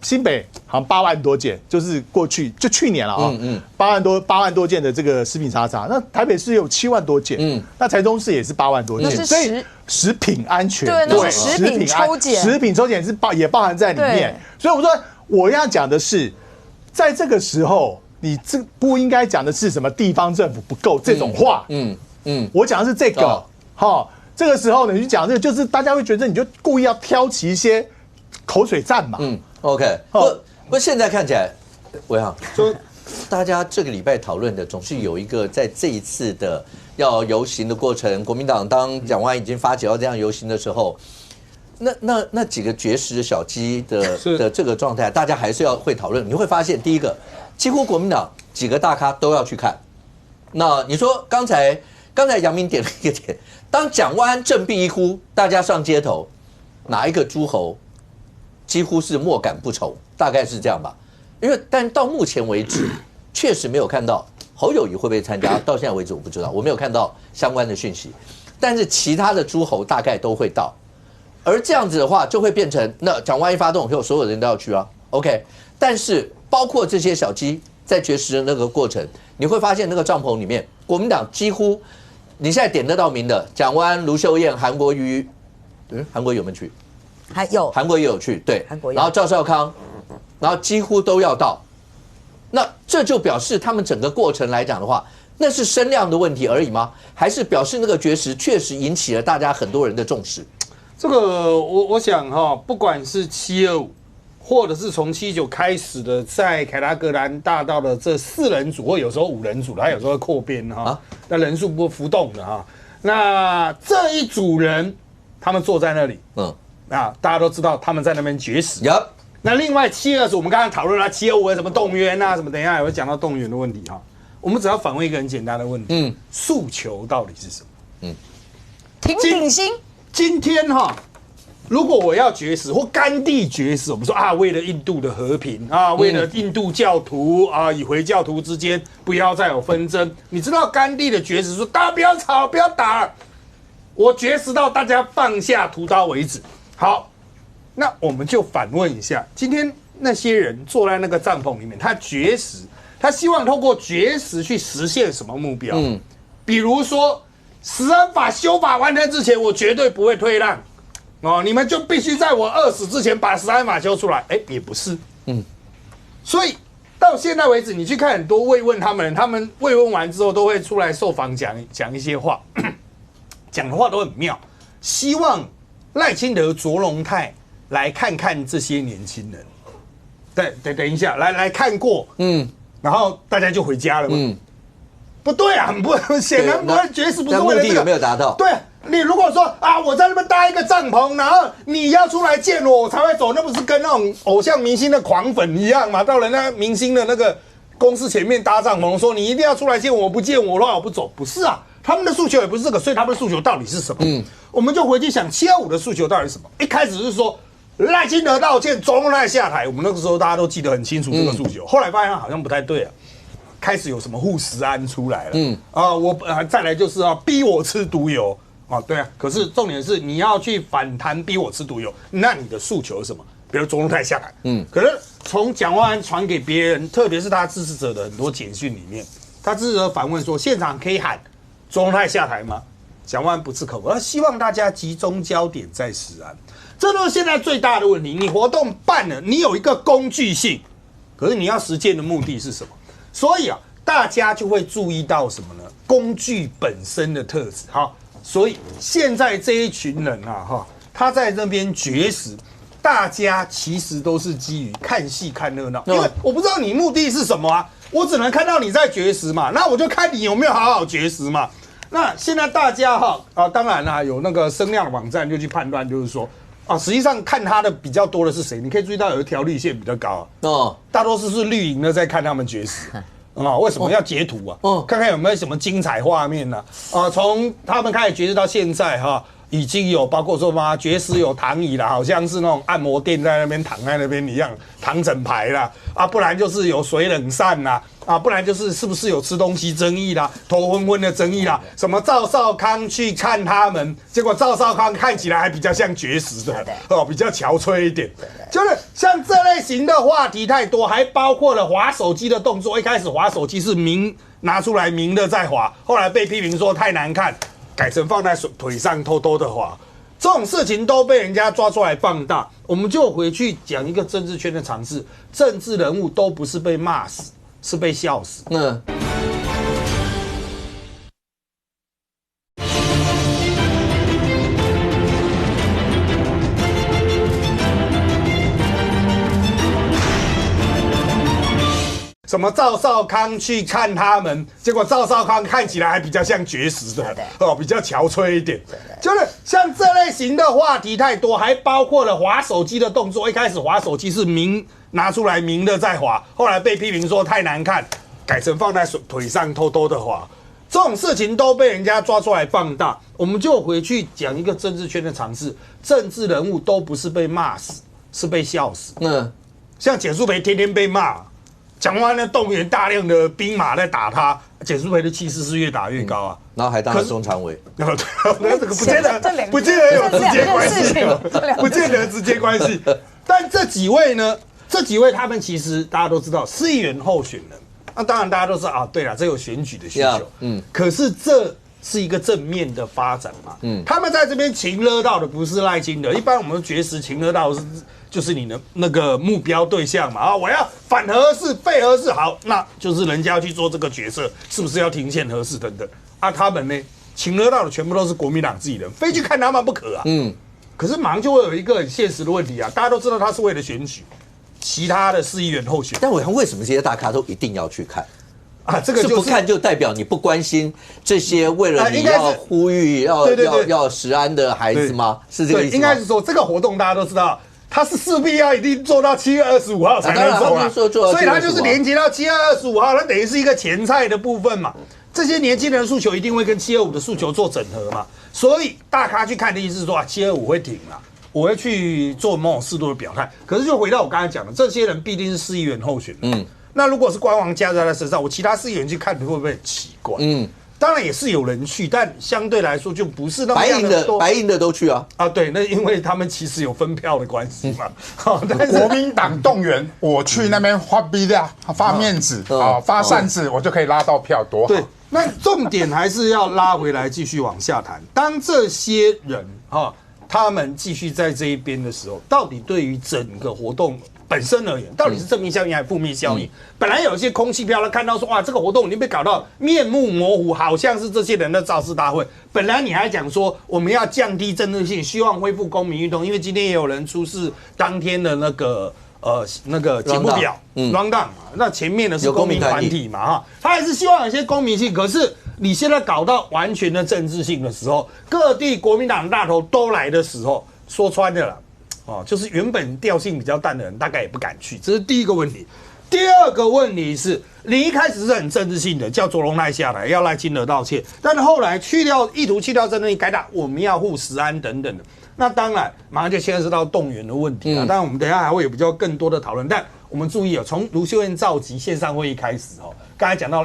新北好像8万多件，就是过去就去年了啊，8万多件的这个食品查，那台北市有7万多件，那台中市也是8万多件，所以食品安全对食品抽检，食品抽检也包含在里面，所以我说我要讲的是，在这个时候你这不应该讲的是什么地方政府不够这种话，我讲的是这个，好。这个时候呢，你讲这个就是大家会觉得你就故意要挑起一些口水战嘛。OK， 不，现在看起来，伟航说，大家这个礼拜讨论的总是有一个在这一次的要游行的过程，国民党当蒋万安已经发起要这样游行的时候，那几个绝食小鸡的这个状态，大家还是要会讨论。你会发现，第一个，几乎国民党几个大咖都要去看。那你说刚才杨明点了一个点。当蒋万安振臂一呼，大家上街头，哪一个诸侯几乎是莫敢不从，大概是这样吧。但到目前为止，确实没有看到侯友宜会不会参加，到现在为止我不知道，我没有看到相关的讯息。但是其他的诸侯大概都会到，而这样子的话，就会变成那蒋万安一发动以后，所有人都要去啊。OK， 但是包括这些小鸡在绝食的那个过程，你会发现那个帐篷里面，国民党几乎。你现在点得到名的蒋万安、卢秀燕、韩国瑜，韩国瑜有没有去？还有，韩国瑜有去，对，韩国瑜。然后赵少康，然后几乎都要到。那这就表示他们整个过程来讲的话，那是声量的问题而已吗？还是表示那个绝食确实引起了大家很多人的重视？这个我想哈，不管是725。或者是从719开始的，在凯达格兰大道的这4人组，或有时候5人组，他有时候会扩编哈，那人数不浮动的哈。那这一组人，他们坐在那里，大家都知道他们在那边绝食。那另外720，我们刚才讨论了725什么动员啊，什么等一下也会讲到动员的问题哈。我们只要反问一个很简单的问题，诉求到底是什么？挺顶新。今天哈。如果我要绝食或甘地绝食，我们说啊，为了印度的和平啊，为了印度教徒啊，以回教徒之间不要再有纷争。你知道甘地的绝食说，大家不要吵，不要打，我绝食到大家放下屠刀为止。好，那我们就反问一下，今天那些人坐在那个帐篷里面，他绝食，他希望透过绝食去实现什么目标？比如说食安法修法完成之前，我绝对不会退让。你们就必须在我饿死之前把食安法修出来。也不是，所以到现在为止，你去看很多慰问他们慰问完之后都会出来受访讲一些话，讲的话都很妙，希望赖清德、卓荣泰来看看这些年轻人。等一下，来看过，然后大家就回家了嘛。不对啊，显然不会绝食，不是为了这个。目的有没有达到？对。你如果说啊，我在那边搭一个帐篷，然后你要出来见我，我才会走，那不是跟那种偶像明星的狂粉一样吗？到人家明星的那个公司前面搭帐篷，说你一定要出来见我，不见我的话我不走。不是啊，他们的诉求也不是这个，所以他们的诉求到底是什么？我们就回去想725的诉求到底是什么？一开始是说赖清德道歉，总统下台，我们那个时候大家都记得很清楚这个诉求。后来发现好像不太对啊，开始有什么护食安出来了。再来就是逼我吃毒油。对啊，可是重点是你要去反弹逼我吃毒油，那你的诉求是什么？比如卓荣泰下台，可是从蒋万安传给别人，特别是他支持者的很多简讯里面，他支持者反问说：现场可以喊卓荣泰下台吗？蒋万安不置可否，他希望大家集中焦点在食安，这都是现在最大的问题。你活动办了，你有一个工具性，可是你要实践的目的是什么？所以大家就会注意到什么呢？工具本身的特质。好。所以现在这一群人他在那边绝食，大家其实都是基于看戏看热闹，因为我不知道你目的是什么啊，我只能看到你在绝食嘛，那我就看你有没有好好绝食嘛。那现在大家当然啦，有那个声量网站就去判断，就是说实际上看他的比较多的是谁？你可以注意到有一条绿线比较高大多数是绿营的在看他们绝食。为什么要截图啊？看看有没有什么精彩画面呢？从他们开始绝食到现在已经有包括说绝食有躺椅啦，好像是那种按摩店在那边躺在那边一样，躺整排啦不然就是有水冷扇啦不然就是是不是有吃东西争议啦，头昏昏的争议啦，什么赵少康去看他们，结果赵少康看起来还比较像绝食的比较憔悴一点，就是像这类型的话题太多，还包括了滑手机的动作，一开始滑手机是拿出来明的在滑，后来被批评说太难看，改成放在腿上偷偷的滑，这种事情都被人家抓出来放大。我们就回去讲一个政治圈的常识，政治人物都不是被骂死，是被笑死。什么赵少康去看他们，结果赵少康看起来还比较像绝食的比较憔悴一点，就是像这类型的话题太多，还包括了滑手机的动作，一开始滑手机是拿出来明的在滑，后来被批评说太难看，改成放在腿上偷偷的滑，这种事情都被人家抓出来放大。我们就回去讲一个政治圈的常识，政治人物都不是被骂死，是被笑死。像简书培天天被骂。蒋万安呢动员大量的兵马在打他，简书培的气势是越打越高然后还当了中常委。这个不见得有直接关系，不见得直接关系。但这几位呢？这几位他们其实大家都知道，市议员候选人，当然大家都知道对了，这有选举的需求。可是这是一个正面的发展嘛。他们在这边情勒到的不是赖清德，一般我们绝食情勒到的就是你的那个目标对象嘛我要反核四废核四，好，那就是人家要去做这个决策，是不是要停宪核四等等他们呢情勒到的全部都是国民党自己人，非去看他们不可可是马上就会有一个很现实的问题大家都知道他是为了选举其他的市议员候选人，但我想为什么这些大咖都一定要去看这个就是不看就代表你不关心这些为了你要呼吁要食安的孩子吗？是这个意思吗？应该是说这个活动大家都知道，它是势必要一定做到7月25号才能走所以它就是连接到7月25号，它等于是一个前菜的部分嘛。这些年轻人的诉求一定会跟725的诉求做整合嘛，所以大咖去看的意思是说725会停了，我会去做某种适度的表态。可是就回到我刚才讲的，这些人必定是市议员候选人，那如果是官网加在他身上，我其他市议员去看，会不会很奇怪？当然也是有人去，但相对来说就不是那么样的多。白银的都去对，那因为他们其实有分票的关系嘛。但是国民党动员我去那边发逼的发面子发扇子，我就可以拉到票，多好。对，那重点还是要拉回来继续往下谈。当这些人他们继续在这一边的时候，到底对于整个活动本身而言，到底是正面效应还是负面效应？本来有一些空气飘了，看到说哇，这个活动已经被搞到面目模糊，好像是这些人的造势大会。本来你还讲说我们要降低政治性，希望恢复公民运动，因为今天也有人出示当天的那个节目表 ，round down 嘛，那前面的是公民团体嘛他还是希望有些公民性，可是你现在搞到完全的政治性的时候，各地国民党大头都来的时候，说穿了啦。就是原本调性比较淡的人，大概也不敢去，这是第一个问题。第二个问题是，你一开始是很政治性的，叫卓荣赖下来，要赖清德道歉，但是后来意图去掉政治性，改打我们要护食安等等的，那当然马上就牵涉到动员的问题当然我们等一下还会有比较更多的讨论，但我们注意从卢秀燕召集线上会议开始刚才讲到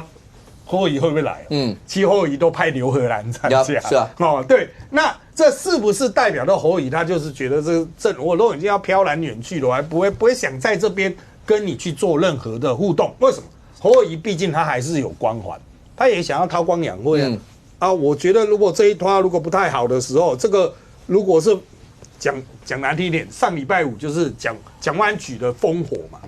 侯友宜会不会来？其实侯友宜都派刘荷兰参加，是啊，对，那这是不是代表到侯友宜他就是觉得我都已经要飘然远去了，我还不会想在这边跟你去做任何的互动？为什么？侯友宜毕竟他还是有光环，他也想要韬光养晦我觉得如果这一团如果不太好的时候，这个如果是讲难听一点，上礼拜五就是蒋万安举的烽火嘛，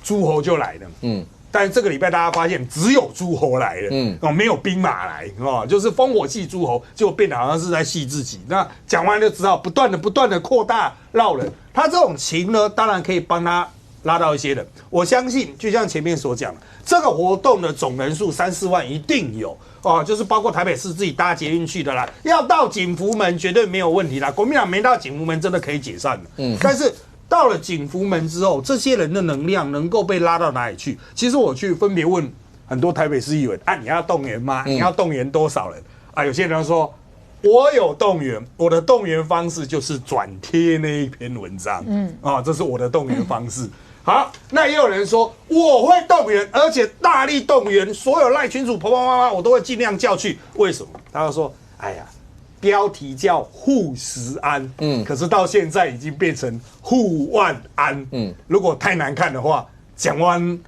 诸侯就来了，但是这个礼拜大家发现只有诸侯来了，没有兵马来就是烽火戏诸侯，就变得好像是在戏自己。那蒋万安就知道不断的扩大绕人，他这种情呢，当然可以帮他拉到一些人。我相信，就像前面所讲的，这个活动的总人数3、4万一定有就是包括台北市自己搭捷运去的啦，要到景福门绝对没有问题啦。国民党没到景福门真的可以解散了，但是。到了景福门之后，这些人的能量能够被拉到哪里去？其实我去分别问很多台北市议员，你要动员吗？你要动员多少人？有些人说我有动员，我的动员方式就是转贴那一篇文章，这是我的动员方式。好，那也有人说我会动员，而且大力动员，所有赖群主婆婆妈妈我都会尽量叫去。为什么？他就说，标题叫护食安，可是到现在已经变成护万安，如果太难看的话，蒋万安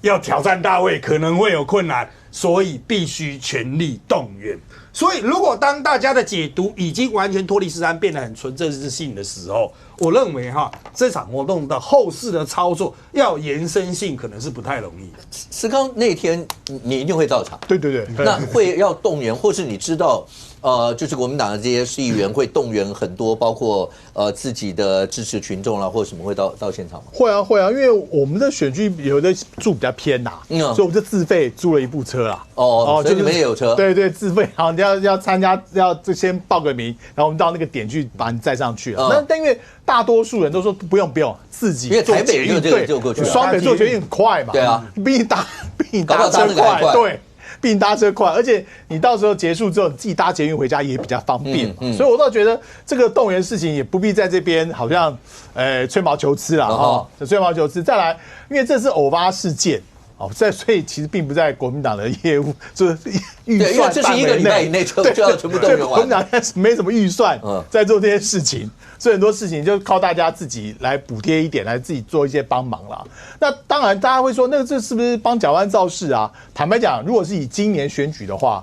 要挑战大卫可能会有困难，所以必须全力动员。所以，如果当大家的解读已经完全脱离食安，变得很纯政治性的时候，我认为这场活动的后市的操作要延伸性可能是不太容易。思康那天你一定会到场，对，那会要动员，或是你知道。就是国民党的这些市议员会动员很多，包括自己的支持群众啦，或者什么会到现场吗？会啊，因为我们的选区有的住比较偏所以我们就自费租了一部车啦。所以你们也有车？对，自费，好，你要参加，要先报个名，然后我们到那个点去把你载上去了。但因为大多数人都说不用，自己坐捷运，就过去了。双北坐捷运很快嘛，对啊，比你搭车快，对。比你搭车快，而且你到时候结束之后，你自己搭捷运回家也比较方便嘛。所以我倒觉得这个动员事情也不必在这边好像吹毛求疵啦吹毛求疵。再来，因为这是偶发事件所以其实并不在国民党的业务，就是预算，因为这是1个礼拜以内就要全部动员完。国民党没什么预算在做这些事情。所以很多事情就靠大家自己来补贴一点，来自己做一些帮忙啦。那当然，大家会说，那这是不是帮蒋万安造势啊？坦白讲，如果是以今年选举的话，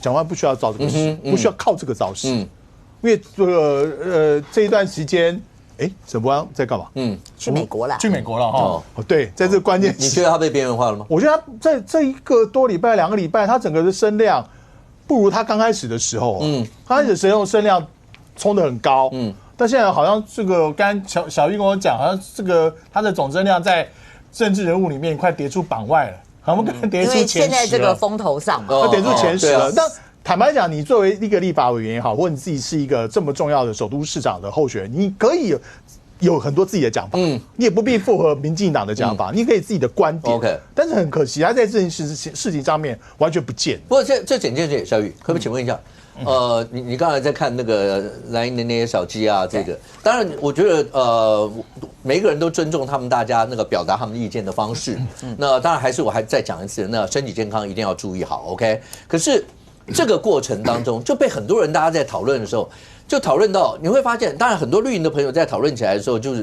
蒋万安不需要造这个势，不需要靠这个造势，因为这一段时间，沈伯洋在干嘛？去美国了，对，在这个关键，你觉得他被边缘化了吗？我觉得他在这1个多礼拜、2个礼拜，他整个的声量不如他刚开始的时候，刚开始的时候声量冲得很高，但现在好像这个，刚刚小玉跟我讲，好像这个他的总声量在政治人物里面快跌出榜外了，好像可能跌出前10了。因为现在这个风头上嘛，他跌出前10了。但坦白讲，你作为一个立法委员也好，或者你自己是一个这么重要的首都市长的候选人，你可以有很多自己的讲法，你也不必附和民进党的讲法，你可以自己的观点。OK， 但是很可惜，他在这件事情上面完全不见。不过这整件事，小雨，可不可以请问一下？你刚才在看那个蓝营的那些小鸡啊，这个当然，我觉得每一个人都尊重他们大家那个表达他们意见的方式。那当然我还再讲一次，那身体健康一定要注意好 ，OK？ 可是这个过程当中就被很多人大家在讨论的时候，就讨论到你会发现，当然很多绿营的朋友在讨论起来的时候，就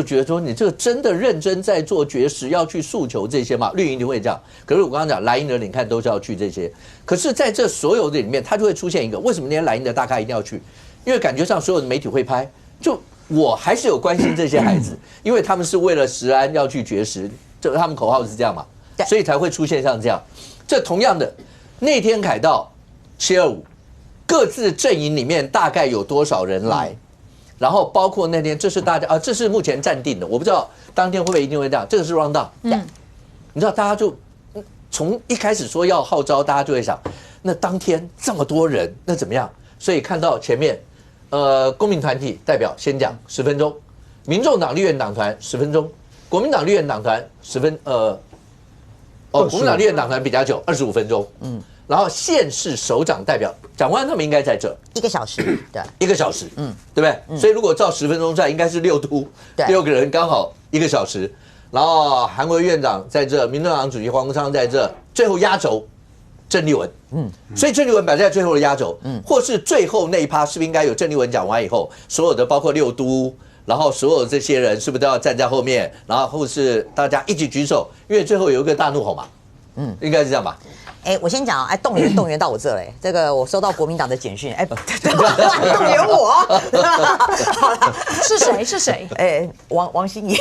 觉得说你这个真的认真在做绝食，要去诉求这些嘛？绿营就会这样。可是我刚刚讲蓝营的，你看都是要去这些。可是在这所有的里面，它就会出现一个，为什么那些蓝营的大咖一定要去？因为感觉上所有的媒体会拍，就我还是有关心这些孩子，因为他们是为了食安要去绝食，就他们口号是这样嘛，所以才会出现像这样。这同样的，那天凯道725。各自阵营里面大概有多少人来，然后包括那天，这是大家这是目前暂定的，我不知道当天会不会一定会这样，这个是 round down。你知道大家就从一开始说要号召，大家就会想，那当天这么多人，那怎么样？所以看到前面，公民团体代表先讲10分钟，民众党立院党团10分钟，国民党立院党团国民党立院党团比较久，25分钟。然后县市首长代表蒋万安他们应该在这1个小时，对，1个小时，对不对？所以如果照10分钟算，应该是6都，6个人刚好1个小时。然后韩国院长在这，民进党主席黄国昌在这，最后压轴郑丽文，所以郑丽文摆在最后的压轴，或是最后那一趴是不是应该有郑丽文讲完以后，所有的包括6都，然后所有这些人是不是都要站在后面，然后或是大家一起举手，因为最后有一个大怒吼嘛，应该是这样吧？我先讲啊，动员到我这嘞，这个我收到国民党的简讯，动员我，好了，是谁？王心怡，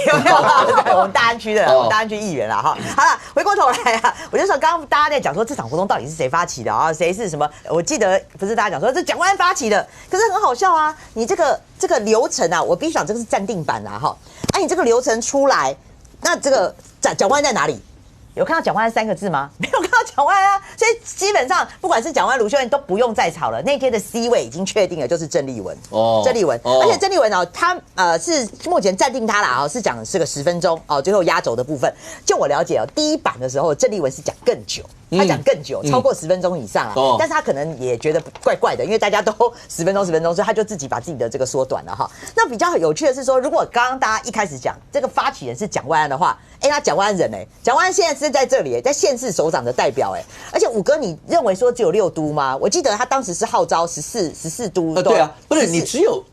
我们大安区的，我们大安区议员啦哈。好了，回过头来啊，我就说刚刚大家在讲说这场活动到底是谁发起的啊？谁是什么？我记得不是大家讲说这蒋万安发起的，可是很好笑啊，你这个流程啊，我必须讲这个是暂定版啦哈。你这个流程出来，那这个蒋万安在哪里？有看到蒋万安3个字吗？没有看到蒋万安啊，所以基本上不管是蒋万安、卢秀燕都不用再吵了。那天的 C 位已经确定了，就是郑丽文。郑丽文，而且郑丽文他是目前暂定他啦是讲是个10分钟最后压轴的部分。就我了解第一版的时候，郑丽文是讲更久。他讲更久，超过10分钟以上啊，但是他可能也觉得怪怪的，因为大家都10分钟，所以他就自己把自己的这个缩短了哈。那比较有趣的是说，如果刚刚大家一开始讲这个发起人是蒋万安的话，那蒋万安人蒋万安现在是在这里在县市首长的代表而且武哥，你认为说只有6都吗？我记得他当时是号召14都。对啊，不是你只有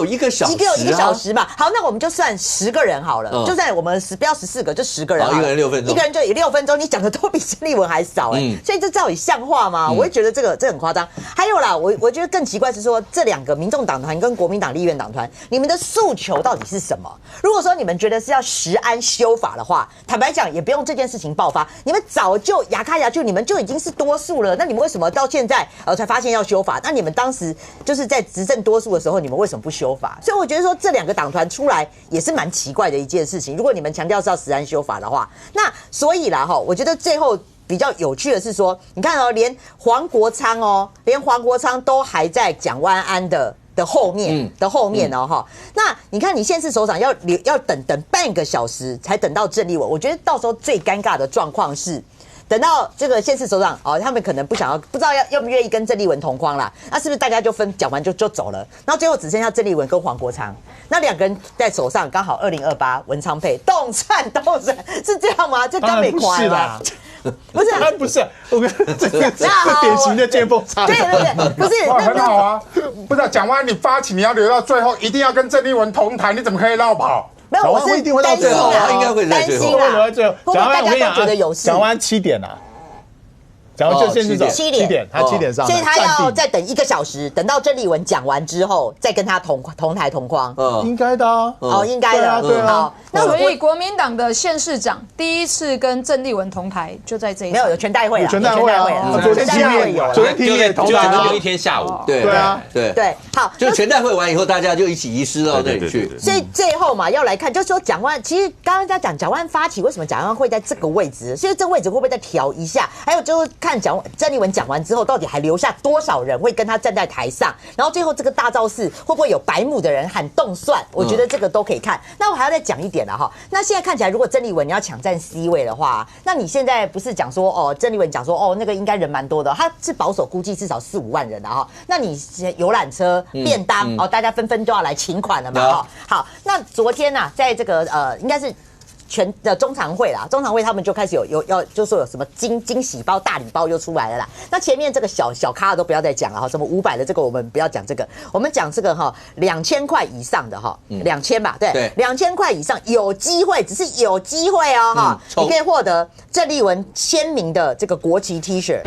1个小时，一个小时嘛。好，那我们就算10个人好了，就算我们不要14个，就10个人，一个人6分钟，一个人就以6分钟，你讲的都比郑丽文还少所以这到底像话吗？我会觉得这很夸张。还有啦，我觉得更奇怪是说这2个民众党团跟国民党立院党团，你们的诉求到底是什么？如果说你们觉得是要食安修法的话，坦白讲也不用这件事情爆发，你们早就牙开牙就，你们就已经是多数了，那你们为什么到现在才发现要修法？那你们当时就是在执政多数的时候，你们为什么不修法？所以我觉得说这2个党团出来也是蛮奇怪的一件事情。如果你们强调是要食安修法的话，那所以啦我觉得最后比较有趣的是说，你看连黄国昌都还在蒋万安的后面那你看你县市首长要等半个小时才等到郑丽文，我觉得到时候最尴尬的状况是。等到这个县市首长他们可能不知道要不愿意跟郑丽文同框啦，那是不是大家就讲完就走了？然后最后只剩下郑丽文跟黄国昌，那2个人在手上刚好2028文昌配动算是这样吗？这刚没快吗？不是，不是，我跟这典型的见缝插针。对，不是，很好啊。不是蒋万安，你发起你要留到最后，一定要跟郑丽文同台，你怎么可以绕跑？没有，我是担心应该会在最后。蒋万安，大家都觉得有事。蒋万安7点啊。讲完就先去走7点，他7点上，所以他要再等1个小时，等到郑丽文讲完之后，再跟他同台同框。应该的啊。应该的。对啊。好，那所以国民党的县市长第一次跟郑丽文同台，就在这一没有全代会啊，全代会啊。昨天听面有，昨天听面同台同一天下午。对啊，对。好，就全代会完以后，大家就一起移师到那里去。所以最后嘛，要来看，就是说蒋万安，其实刚刚在讲蒋万安发起，为什么蒋万安会在这个位置？所以这个位置会不会再调一下？还有就是看郑丽文讲完之后，到底还留下多少人会跟他站在台上？然后最后这个大造势会不会有白目的人喊动算？我觉得这个都可以看。那我还要再讲一点了哈。那现在看起来，如果郑丽文你要抢占 C 位的话，那你现在不是讲说郑丽文讲说那个应该人蛮多的，他是保守估计至少4-5万人的哈。那你游览车、便当大家纷纷都要来请款了嘛哈。好，那昨天呢，在这个应该是。全的中常会啦，中常会他们就开始要就说有什么惊喜包、大礼包又出来了啦。那前面这个小咖的都不要再讲了哈，什么500的这个我们不要讲这个，我们讲这个2000块以上的2000吧，对，2000块以上有机会，只是有机会你可以获得郑丽文签名的这个国旗 T 恤。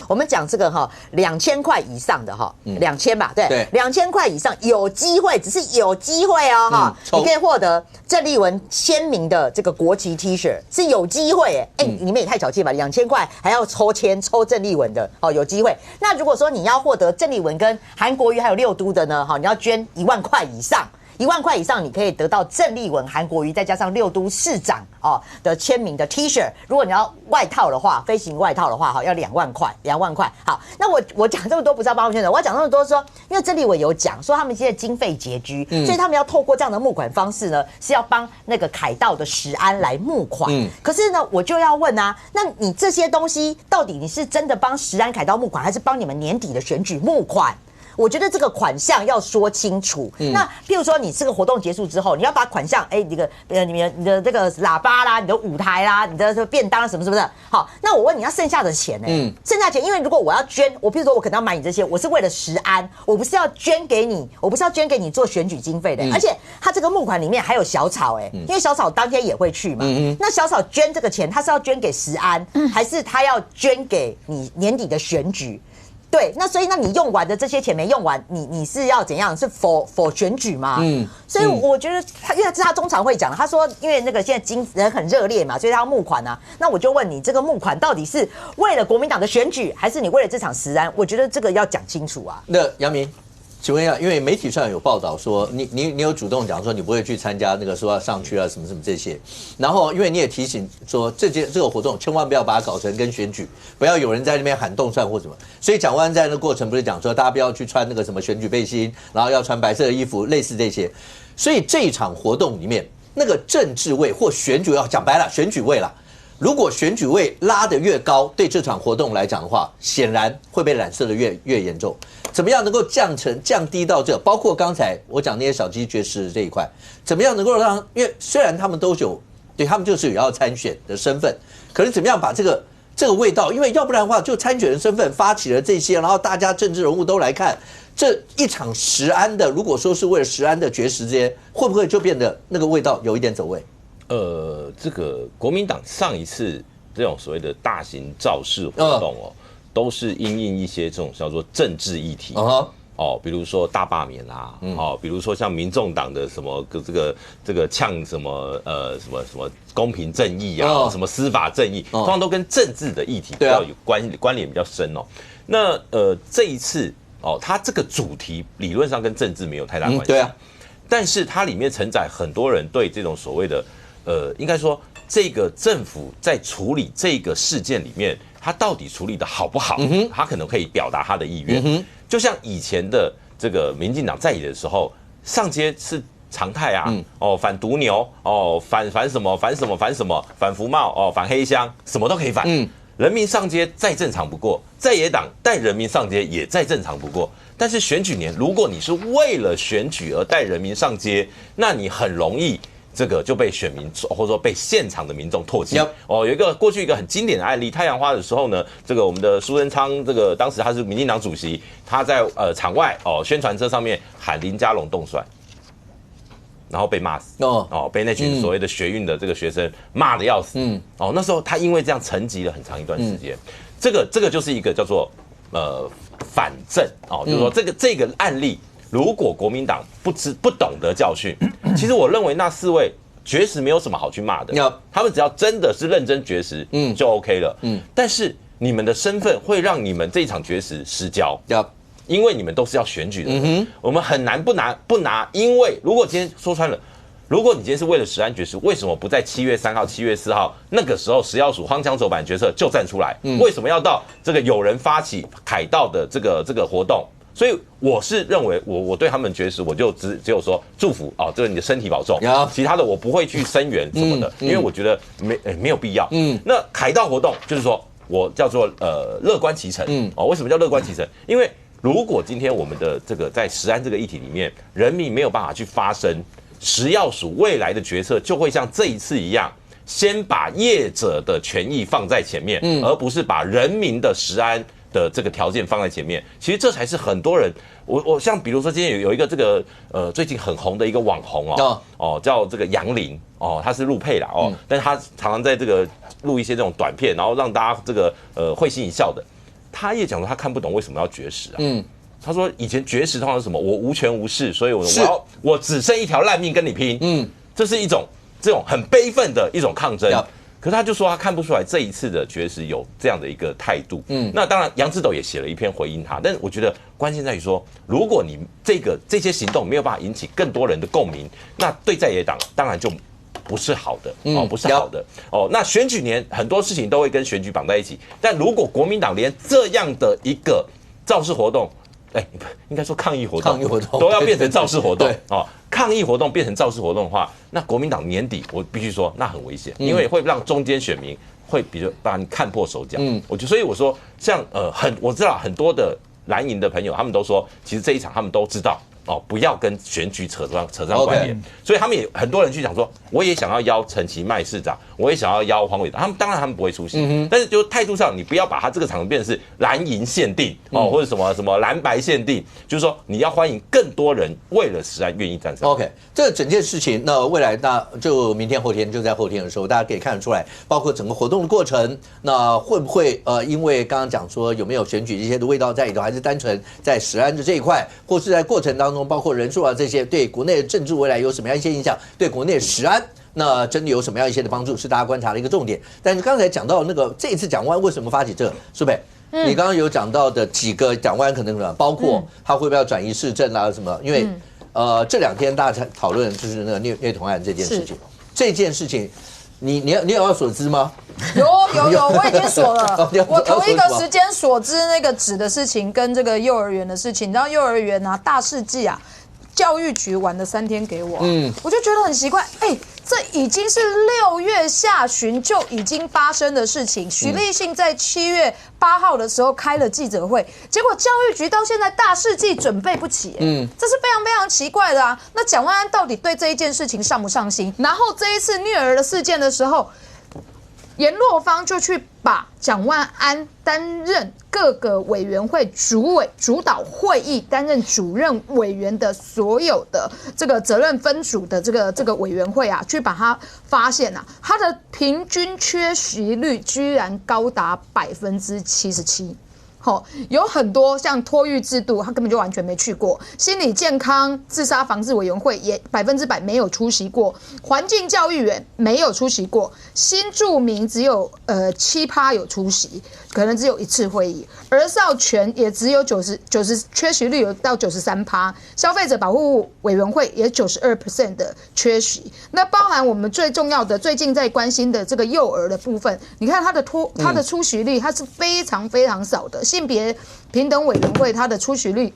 我们讲这个2000块以上的2000吧，对，2000块以上有机会，只是有机会你可以获得郑丽文签名的这个国旗 T 恤，是有机会你们也太小气吧，2000块还要抽郑丽文的有机会。那如果说你要获得郑丽文跟韩国瑜还有6都的呢，你要捐1万块以上。1万块以上，你可以得到郑丽文、韩国瑜再加上6都市长的签名的 T 恤。如果你要外套的话，飞行外套的话要2万块，2万块。好，那我讲这么多不是要帮他们宣传，我要讲那么多说，因为郑丽文有讲说他们现在经费拮据，所以他们要透过这样的募款方式呢，是要帮那个凯道的食安来募款。可是呢，我就要问啊，那你这些东西到底你是真的帮食安凯道募款，还是帮你们年底的选举募款？我觉得这个款项要说清楚。那譬如说你这个活动结束之后，你要把款项，你的这个喇叭啦，你的舞台啦，你的便当什么什么的，好，那我问你要剩下的钱呢？剩下钱，因为如果我要捐，我譬如说我可能要买你这些，我是为了食安，我不是要捐给你，我不是要捐给你做选举经费的，而且他这个募款里面还有小草因为小草当天也会去嘛，那小草捐这个钱，他是要捐给食安，还是他要捐给你年底的选举？对，那所以那你用完的这些钱没用完，你是要怎样？是否选举吗？所以我觉得他，因为这是他中常会讲，他说因为那个现在人很热烈嘛，所以他要募款啊。那我就问你，这个募款到底是为了国民党的选举，还是你为了这场食安？我觉得这个要讲清楚啊。那杨明，请问一下，因为媒体上有报道说，你有主动讲说你不会去参加那个说要上去啊什么什么这些，然后因为你也提醒说这个活动千万不要把它搞成跟选举，不要有人在那边喊动算或什么，所以蒋万安在那个过程不是讲说大家不要去穿那个什么选举背心，然后要穿白色的衣服，类似这些，所以这一场活动里面那个政治味或选举要讲白了选举味啦。如果选举味拉得越高，对这场活动来讲的话，显然会被染色的越严重。怎么样能够降低到这？包括刚才我讲那些小鸡绝食这一块，怎么样能够让？因为虽然他们都有，对他们就是有要参选的身份，可是怎么样把这个味道？因为要不然的话，就参选的身份发起了这些，然后大家政治人物都来看这一场食安的，如果说是为了食安的绝食这些，会不会就变得那个味道有一点走味？这个国民党上一次这种所谓的大型造势活动都是因应一些这种叫做政治议题比如说大罢免啊，比如说像民众党的什么这个呛什么什么公平正义啊，什么司法正义，通常都跟政治的议题比较有关联比较深那这一次它这个主题理论上跟政治没有太大关系，对啊，但是它里面承载很多人对这种所谓的应该说这个政府在处理这个事件里面，他到底处理的好不好？他可能可以表达他的意愿。就像以前的这个民进党在野的时候，上街是常态啊，反毒牛，反什么，反服贸，反黑箱，什么都可以反。人民上街再正常不过，在野党带人民上街也再正常不过。但是选举年，如果你是为了选举而带人民上街，那你很容易。这个就被选民或者说被现场的民众唾弃。有一个过去一个很经典的案例，太阳花的时候呢，这个我们的苏贞昌，这个当时他是民进党主席，他在场外宣传车上面喊林佳龙冻蒜，然后被骂死被那群所谓的学运的这个学生骂得要死。那时候他因为这样沉寂了很长一段时间。这个就是一个叫做反正就是说这个案例。如果国民党不懂得教训，其实我认为那4位绝食没有什么好去骂的，他们只要真的是认真绝食，就 OK 了。但是你们的身份会让你们这一场绝食失焦，因为你们都是要选举的人，我们很难不拿，因为如果今天说穿了，如果你今天是为了食安绝食，为什么不在7月3号、7月4号那个时候食药署荒腔走板决策就站出来？为什么要到这个有人发起凯道的这个活动？所以我是认为我对他们绝食，我就只有说祝福这个你的身体保重，其他的我不会去声援什么的，因为我觉得没有必要。那凯道活动就是说我叫做乐观其成。为什么叫乐观其成？因为如果今天我们的这个在食安这个议题里面，人民没有办法去发声，食药署未来的决策就会像这一次一样，先把业者的权益放在前面，而不是把人民的食安的这个条件放在前面。其实这才是很多人，我像比如说今天有一个这个最近很红的一个网红叫这个杨林他是陆配啦但是他常常在这个录一些这种短片，然后让大家这个会心一笑的。他也讲说他看不懂为什么要绝食他说以前绝食通常是什么？我无权无势，所以我只剩一条烂命跟你拼。这是一种这种很悲愤的一种抗争。可是他就说他看不出来这一次的绝食有这样的一个态度。那当然杨志斗也写了一篇回应他，但是我觉得关键在于说，如果你这些行动没有办法引起更多人的共鸣，那对在野党当然就不是好的不是好的那选举年很多事情都会跟选举绑在一起，但如果国民党连这样的一个造势活动，应该说抗议活动都要变成造势活动抗议活动变成造势活动的话，那国民党年底我必须说那很危险，因为会让中间选民会比如把你看破手脚。所以我说像我知道很多的蓝营的朋友，他们都说，其实这一场他们都知道。不要跟选举扯上关联，所以他们也很多人去讲说，我也想要邀陈其迈市长，我也想要邀黄伟哲，当然他们不会出席，但是就态度上，你不要把他这个场合变成是蓝营限定或者什么蓝白限定，就是说你要欢迎更多人为了食安愿意站上。OK， 这整件事情，那未来那就明天后天就在后天的时候，大家可以看得出来，包括整个活动的过程，那会不会因为刚刚讲说有没有选举一些的味道在里头，还是单纯在食安的这一块，或是在过程当中包括人数啊这些，对国内的政治未来有什么样一些影响？对国内的食安，那真的有什么样一些的帮助，是大家观察的一个重点。但是刚才讲到那个这一次蒋万为什么发起这个，苏北，你刚刚有讲到的几个蒋万可能包括他会不会要转移市政啊什么？因为这2天大家讨论就是那个虐童案这件事情，这件事情。你有要锁资吗？有，我已经锁了。我同一个时间锁资那个纸的事情跟这个幼儿园的事情，你知道幼儿园啊，大世纪啊，教育局晚了3天给我，我就觉得很奇怪，这已经是6月下旬就已经发生的事情。许立信在7月8号的时候开了记者会，结果教育局到现在大世纪准备不起，这是非常非常奇怪的啊。那蒋万安到底对这一件事情上不上心？然后这一次虐儿的事件的时候，颜若芳就去把蒋万安担任各个委员会主导会议、担任主任委员的所有的这个责任分组的这个委员会啊，去把它发现啊，它的平均缺席率居然高达77%。有很多像托育制度，他根本就完全没去过；心理健康、自杀防治委员会也100%没有出席过；环境教育员没有出席过；新住民只有7%有出席，可能只有1次会议；儿少权也只有90缺席率有到93%；消费者保护委员会也92% 的缺席。那包含我们最重要的、最近在关心的这个幼儿的部分，你看它的出席率，它是非常非常少的。性别平等委员会它的出席率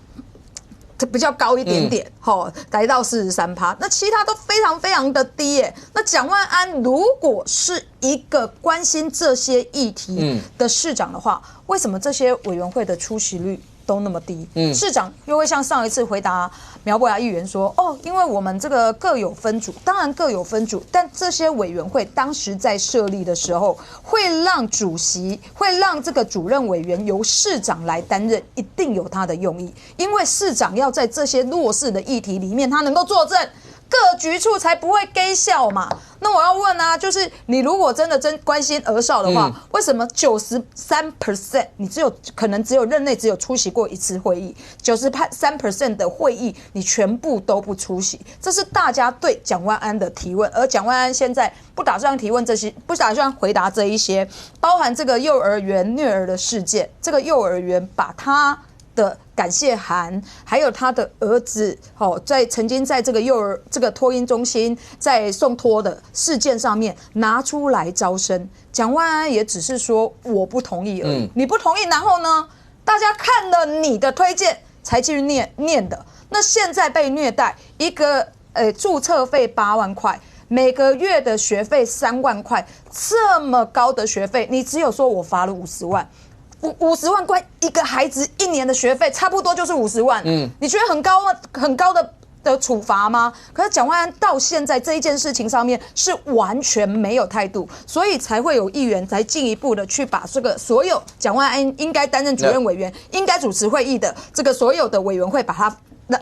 比较高一点点，达到43%，那其他都非常非常的低耶。那蒋万安如果是一个关心这些议题的市长的话，为什么这些委员会的出席率都那么低？市长又会像上一次回答苗博雅议员说，因为我们这个各有分组，当然各有分组，但这些委员会当时在设立的时候，会让主席，会让这个主任委员由市长来担任，一定有他的用意，因为市长要在这些弱势的议题里面，他能够作证。各局处才不会给笑嘛。那我要问啊，就是你如果真的关心儿少的话，为什么93%你可能只有任内只有出席过1次会议，93% 的会议你全部都不出席？这是大家对蒋万安的提问，而蒋万安现在不打算提问这些，不打算回答这一些，包含这个幼儿园虐儿的事件，这个幼儿园把他的感谢函，还有他的儿子曾经在这个托婴中心在送托的事件上面拿出来招生，蒋万安也只是说我不同意而已，你不同意，然后呢，大家看了你的推荐才去念的，那现在被虐待，一个注册费8万块。每个月的学费3万块，这么高的学费，你只有说我罚了50万。50万块一个孩子1年的学费，差不多就是50万。你觉得很高的处罚吗？可是蒋万安到现在这一件事情上面是完全没有态度，所以才会有议员才进一步的去把这个所有蒋万安应该担任主任委员、应该主持会议的这个所有的委员会，把他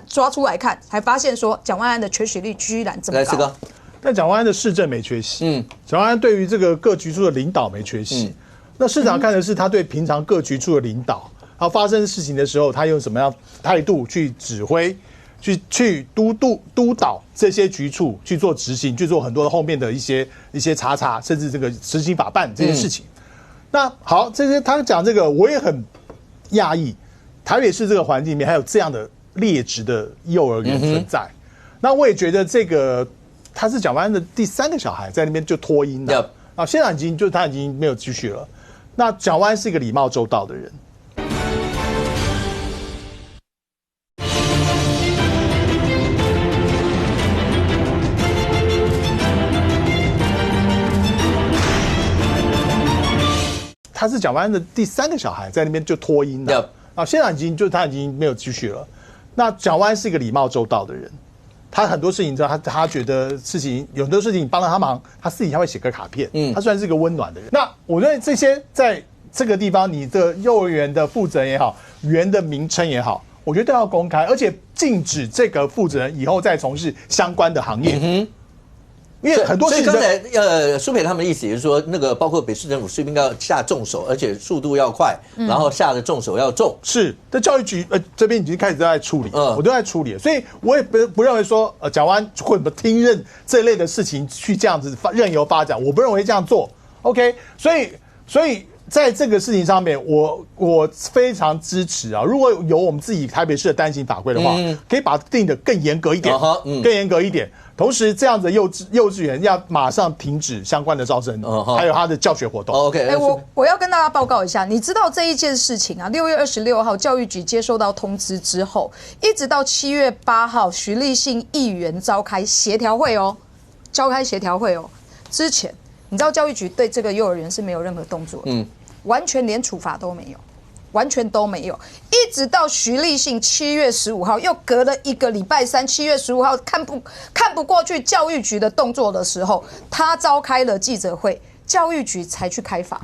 抓出来看，才发现说蒋万安的缺席率居然这么高。但蒋万安的市政没缺席，蒋万安对于这个各局处的领导没缺席。那市长看的是他对平常各局处的领导，然后发生事情的时候，他用什么样态度去指挥、去督导这些局处去做执行，去做很多的后面的一些查，甚至这个执行法办这些事情。那好，这些他讲这个，我也很讶异，台北市这个环境里面还有这样的劣质的幼儿园存在。那我也觉得这个他是蒋万安的第3个小孩，在那边就脱音了。啊，现在他已经没有继续了。那蒋万安是一个礼貌周到的人。他是蒋万安的第3个小孩，在那边就脱音了。啊，现在他已经没有继续了。那蒋万安是一个礼貌周到的人，他很多事情他觉得有很多事情帮了他忙，他私底下会写个卡片，他算是一个温暖的人。那我认为这些在这个地方，你的幼儿园的负责人也好，园的名称也好，我觉得都要公开，而且禁止这个负责人以后再从事相关的行业。因为很多事情，所以刚才苏培他们的意思也是说，那个包括北市政府是不是应该要下重手，而且速度要快，然后下的重手要重。是，这教育局这边已经开始在处理，我都在处理，所以我也不认为说蒋万安会听任这类的事情去这样子任由发展，我不认为这样做。OK， 所以在这个事情上面，我非常支持啊！如果有我们自己台北市的单行法规的话，可以把它定得更严格一点，更严格一点。同时，这样子幼稚园要马上停止相关的招生，还有他的教学活动。OK， 我要跟大家报告一下，你知道这一件事情啊？6月26号，教育局接收到通知之后，一直到7月8号，徐立信议员召开协调会哦，之前。你知道教育局对这个幼儿园是没有任何动作的，完全连处罚都没有，完全都没有。一直到徐立信7月15号，又隔了一个礼拜三，7月15号看不过去教育局的动作的时候，他召开了记者会，教育局才去开罚。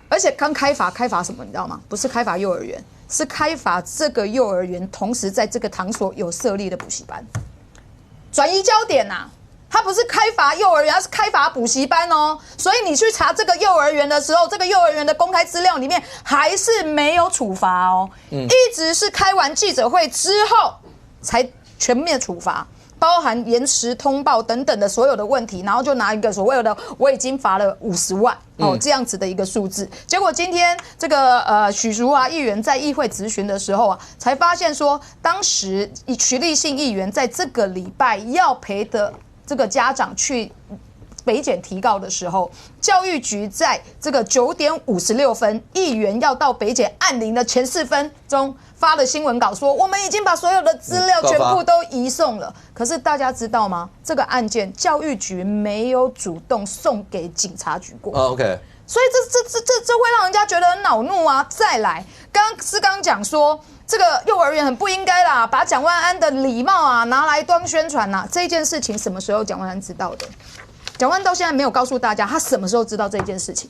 而且刚开罚什么，你知道吗？不是开罚幼儿园，是开罚这个幼儿园同时在这个场所有设立的补习班，转移焦点啊。他不是开罚幼儿园，他是开罚补习班哦。所以你去查这个幼儿园的时候，这个幼儿园的公开资料里面还是没有处罚哦，一直是开完记者会之后才全面处罚，包含延迟通报等等的所有的问题，然后就拿一个所谓的我已经罚了50万哦这样子的一个数字。结果今天这个许淑华议员在议会质询的时候啊，才发现说，当时徐立信议员在这个礼拜要陪的这个家长去北检提告的时候，教育局在这个9点56分，议员要到北检按铃的前4分钟发了新闻稿说，我们已经把所有的资料全部都移送了。可是大家知道吗？这个案件教育局没有主动送给警察局过。OK。所以这会让人家觉得很恼怒啊！再来，刚讲说这个幼儿园很不应该啦，把蒋万安的礼貌啊拿来当宣传啦。这件事情什么时候蒋万安知道的？蒋万安到现在没有告诉大家他什么时候知道这件事情，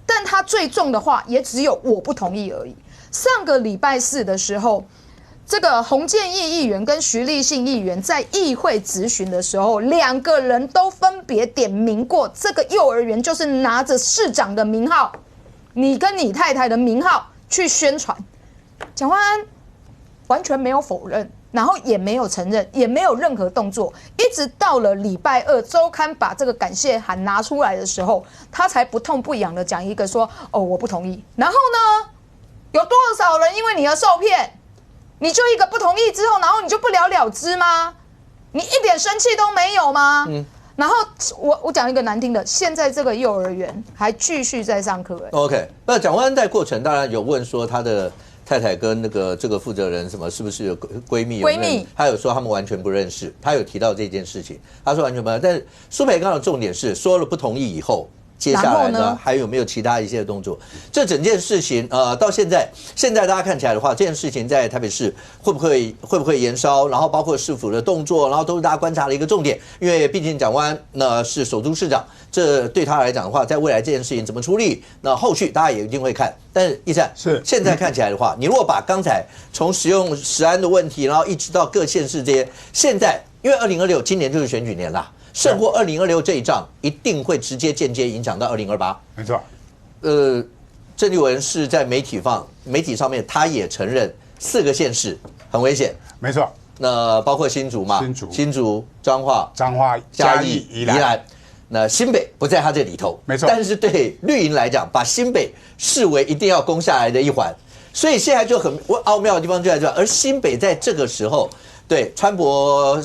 但他最重的话也只有我不同意而已。上个礼拜4的时候，这个洪建义议员跟徐立信议员在议会质询的时候，2个人都分别点名过，这个幼儿园就是拿着市长的名号，你跟你太太的名号去宣传。蒋万安完全没有否认，然后也没有承认，也没有任何动作，一直到了礼拜2周刊把这个感谢函拿出来的时候，他才不痛不痒的讲一个说，哦，我不同意。然后呢，有多少人因为你而受骗？你就一个不同意之后，然后你就不了了之吗？你一点生气都没有吗？然后我讲一个难听的，现在这个幼儿园还继续在上课。OK， 那蒋万安在过程当然有问说他的太太跟这个负责人什么是不是有闺蜜？他有说他们完全不认识，他有提到这件事情，他说完全不认识。但是苏培刚的重点是说了不同意以后。接下来呢，还有没有其他一些动作？这整件事情，到现在大家看起来的话，这件事情在台北市会不会延烧？然后包括市府的动作，然后都是大家观察的一个重点。因为毕竟蒋万安是首都市长，这对他来讲的话，在未来这件事情怎么处理，那后续大家也一定会看。但是一战是现在看起来的话，你如果把刚才从使用食安的问题，然后一直到各县市这些，现在因为2026今年就是选举年啦。胜过2026这一仗，一定会直接间接影响到2028。没错，郑丽文是在媒体上面，他也承认4个县市很危险。没错，那包括新竹嘛，新竹、彰化、嘉义、宜兰。那新北不在他这里头，没错。但是对绿营来讲，把新北视为一定要攻下来的一环，所以现在就很奥妙的地方就在这。而新北在这个时候，对川博。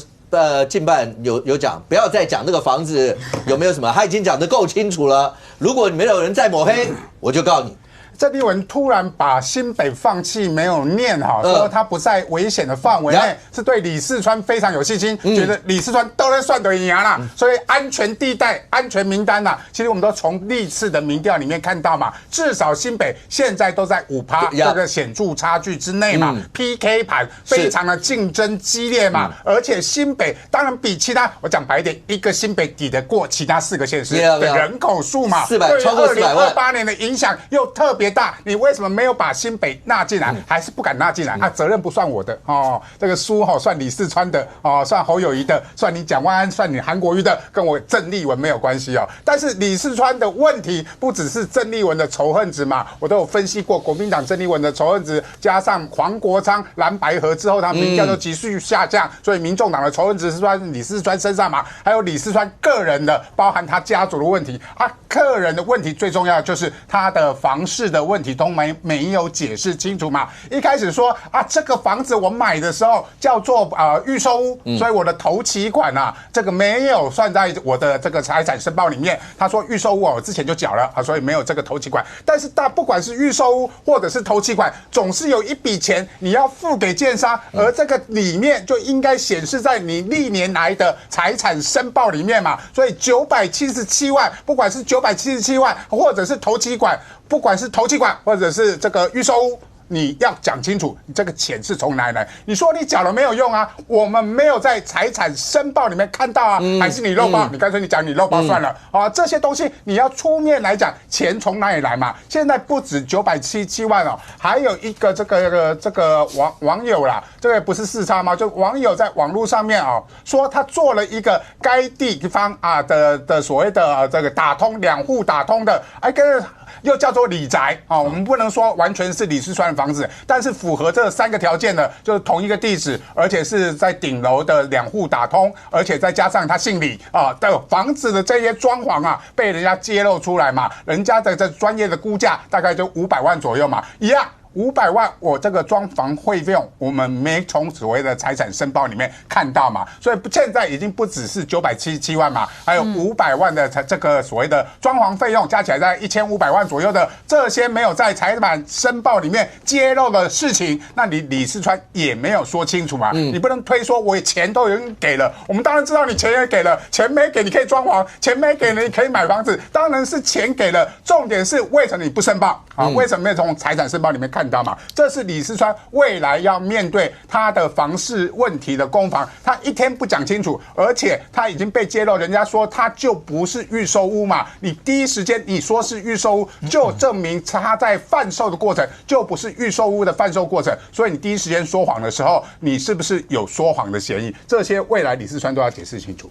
近半有讲，不要再讲那个房子有没有什么，他已经讲得够清楚了。如果你没有人再抹黑，我就告你。郑丽文突然把新北放弃没有念哈，说他不在危险的范围内，是对李四川非常有信心，觉得李四川都能算得赢啦，所以安全地带、安全名单呐，其实我们都从历次的民调里面看到嘛，至少新北现在都在5%这个显著差距之内嘛，PK 盘非常的竞争激烈嘛，而且新北当然比其他，我讲白一点，一个新北抵得过其他4个县市的人口数嘛，400超过400万，2028年的影响又特别大，你为什么没有把新北纳进来？还是不敢纳进来？啊，责任不算我的哦，这个书算李四川的哦，算侯友宜的，算你蒋万安，算你韩国瑜的，跟我郑丽文没有关系哦。但是李四川的问题不只是郑丽文的仇恨值嘛，我都有分析过，国民党郑丽文的仇恨值加上黄国昌蓝白合之后，他民调都急速下降，所以民众党的仇恨值是在李四川身上嘛，还有李四川个人的，包含他家族的问题，个人的问题最重要的就是他的房市的问题都没有解释清楚嘛。一开始说这个房子我买的时候叫做预售屋，所以我的头期款这个没有算在我的这个财产申报里面。他说预售屋我之前就缴了所以没有这个头期款。但是不管是预售屋或者是头期款，总是有一笔钱你要付给建商，而这个里面就应该显示在你历年来的财产申报里面嘛。所以977万，不管是977万，或者是头期款，不管是头期款或者是这个预售屋，你要讲清楚，你这个钱是从哪里来？你说你缴了没有用啊？我们没有在财产申报里面看到啊，还是你漏报？你干脆你讲你漏报算了这些东西你要出面来讲，钱从哪里来嘛？现在不止977万还有一个这个网友啦，这个不是4叉吗？就网友在网络上面说他做了一个该地方的所谓的这个打通2户打通的，跟又叫做李宅我们不能说完全是李四川的房子，但是符合这3个条件的，就是同一个地址，而且是在顶楼的2户打通，而且再加上他姓李的房子的这些装潢被人家揭露出来嘛，人家的这专业的估价大概就500万左右嘛，一样。500万，我这个装潢费用我们没从所谓的财产申报里面看到嘛，所以现在已经不只是977万嘛，还有500万的这个所谓的装潢费用，加起来在1500万左右的这些没有在财产申报里面揭露的事情，那你李四川也没有说清楚嘛，你不能推说我钱都已经给了，我们当然知道你钱也给了，钱没给你可以装潢，钱没给你可以买房子，当然是钱给了，重点是为什么你不申报为什么没有从财产申报里面看到嘛？这是李四川未来要面对他的房市问题的攻防，他一天不讲清楚，而且他已经被揭露，人家说他就不是预售屋嘛，你第一时间你说是预售屋，就证明他在贩售的过程就不是预售屋的贩售过程，所以你第一时间说谎的时候，你是不是有说谎的嫌疑？这些未来李四川都要解释清楚。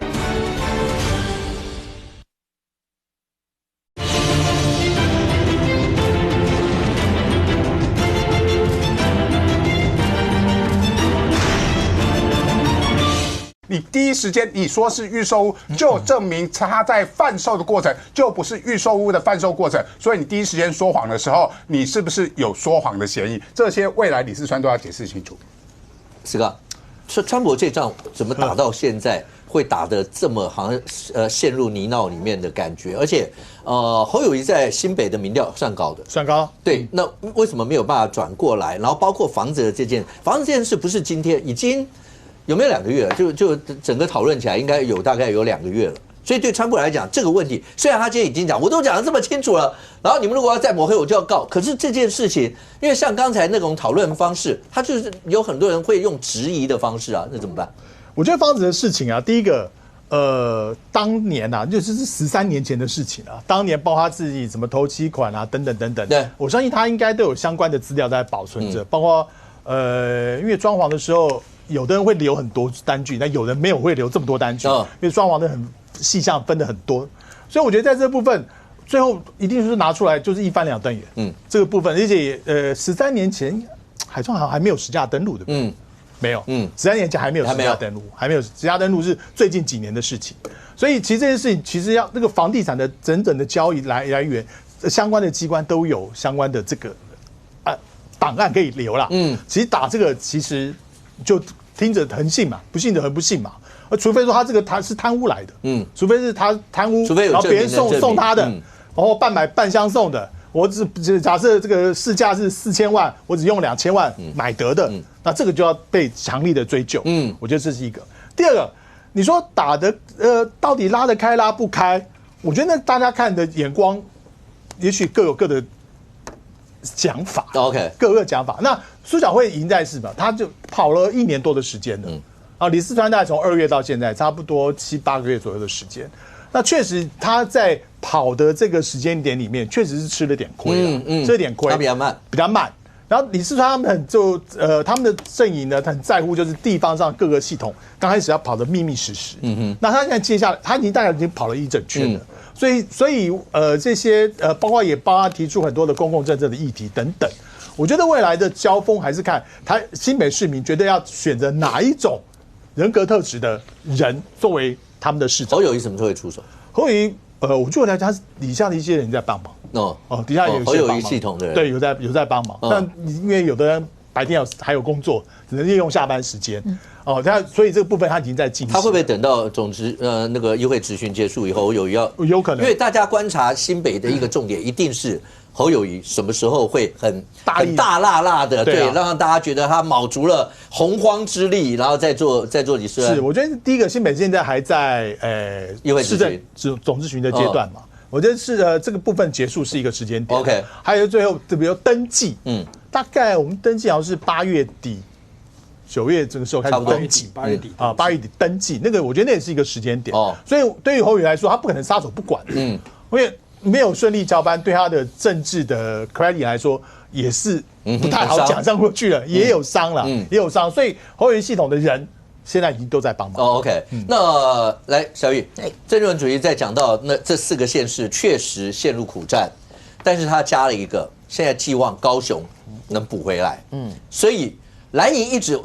你第一时间你说是预售屋，就证明他在贩售的过程就不是预售屋的贩售过程，所以你第一时间说谎的时候，你是不是有说谎的嫌疑？这些未来李四川都要解释清楚。石哥，说川普这仗怎么打到现在会打得这么好像陷入泥淖里面的感觉？而且侯友宜在新北的民调算高的，算高。对，那为什么没有办法转过来？然后包括房子的这件事，不是今天已经。有没有2个月了？就整个讨论起来，应该大概有2个月了。所以对川普来讲，这个问题虽然他今天已经讲，我都讲得这么清楚了，然后你们如果要再抹黑，我就要告。可是这件事情，因为像刚才那种讨论方式，他就是有很多人会用质疑的方式那怎么办？我觉得房子的事情第一个当年就是13年前的事情当年包括他自己什么头期款等等等等，对，我相信他应该都有相关的资料在保存着，包括因为装潢的时候。有的人会留很多单据，但有人没有会留这么多单据，因为装潢的很细项分的很多，所以我觉得在这部分最后一定是拿出来就是一翻2瞪眼，这个部分，而且13年前海创好像还没有实价登录的，没有，13年前还没有实价登录，还没有实价登录是最近几年的事情，所以其实这件事情其实要那个房地产的整整的交易来源，相关的机关都有相关的这个档案可以留啦，其实打这个其实。就听着很信嘛，不信的很不信嘛。除非说他是贪污来的，除非是他贪污，然后别人送他的，然后半买半相送的，我只假设这个市价是4000万，我只用2000万买得的，那这个就要被强力的追究。我觉得这是一个。第二个，你说打的到底拉得开拉不开？我觉得大家看的眼光，也许各有各的讲法。OK， 各有各的讲法。那苏小慧赢在是吧？他就跑了1年多的时间了。李四川大概从2月到现在，差不多7、8个月左右的时间。那确实他在跑的这个时间点里面，确实是吃了点亏了，吃了点亏，他比较慢。然后李四川他们他们的阵营呢，很在乎就是地方上各个系统刚开始要跑得密密实实。那他现在接下来他大概已经跑了1整圈了，所以这些包括也帮他提出很多的公共政策的议题等等。我觉得未来的交锋还是看新北市民觉得要选择哪一种人格特质的人作为他们的市长。侯友宜什么时候会出手？侯友宜，我就来讲，他底下的一些人在帮忙。底下有一些侯友宜系统的人，对，有在帮忙。但因为有的人白天还有工作，只能利用下班时间。所以这个部分他已经在进行。他会不会等到那个议会质询结束以后，侯友宜有可能？因为大家观察新北的一个重点，一定是侯友宜什么时候会很大辣辣的，对，让大家觉得他卯足了洪荒之力，然后再做几次。是，我觉得第一个新北现在还在议会质询总质询的阶段嘛，我觉得是这个部分结束是一个时间点。OK， 还有最后比如登记，大概我们登记好像是8月底。9月这个时候开始登记，8月底8月底登记，那个我觉得那也是一个时间点。所以对于侯友宜来说，他不可能撒手不管。因为没有顺利交班，对他的政治的 credit 来说也是不太好讲上过去了，也有伤了，也有伤。所以侯友宜系统的人现在已经都在帮忙。OK， 那来小玉，郑运文主席在讲到那这4个县市确实陷入苦战，但是他加了一个，现在寄望高雄能补回来。所以。蓝营一直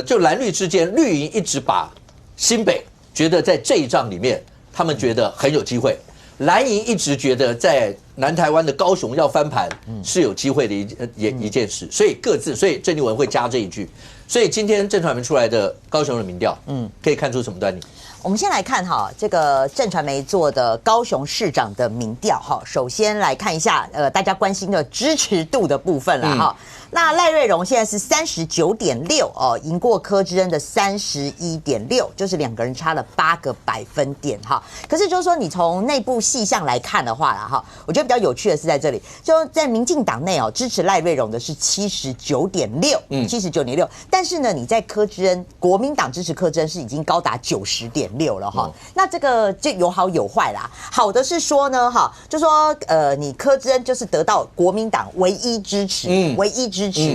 就蓝绿之间，绿营一直把新北觉得在这一仗里面，他们觉得很有机会。蓝营一直觉得在南台湾的高雄要翻盘是有机会的一件事，所以郑丽文会加这一句。所以今天正传媒出来的高雄的民调，可以看出什么端倪？我们先来看哈，这个正传媒做的高雄市长的民调哈，首先来看一下大家关心的支持度的部分了哈。那赖瑞荣现在是39.6哦，赢过柯志恩的31.6，就是2个人差了8个百分点哈。可是就是说，你从内部细项来看的话啦哈，我觉得比较有趣的是在这里，就在民进党内哦，支持赖瑞荣的是79.6，但是呢，你在柯志恩国民党支持柯志恩是已经高达90.6了哈。那这个就有好有坏啦。好的是说呢哈，就说你柯志恩就是得到国民党唯一支持，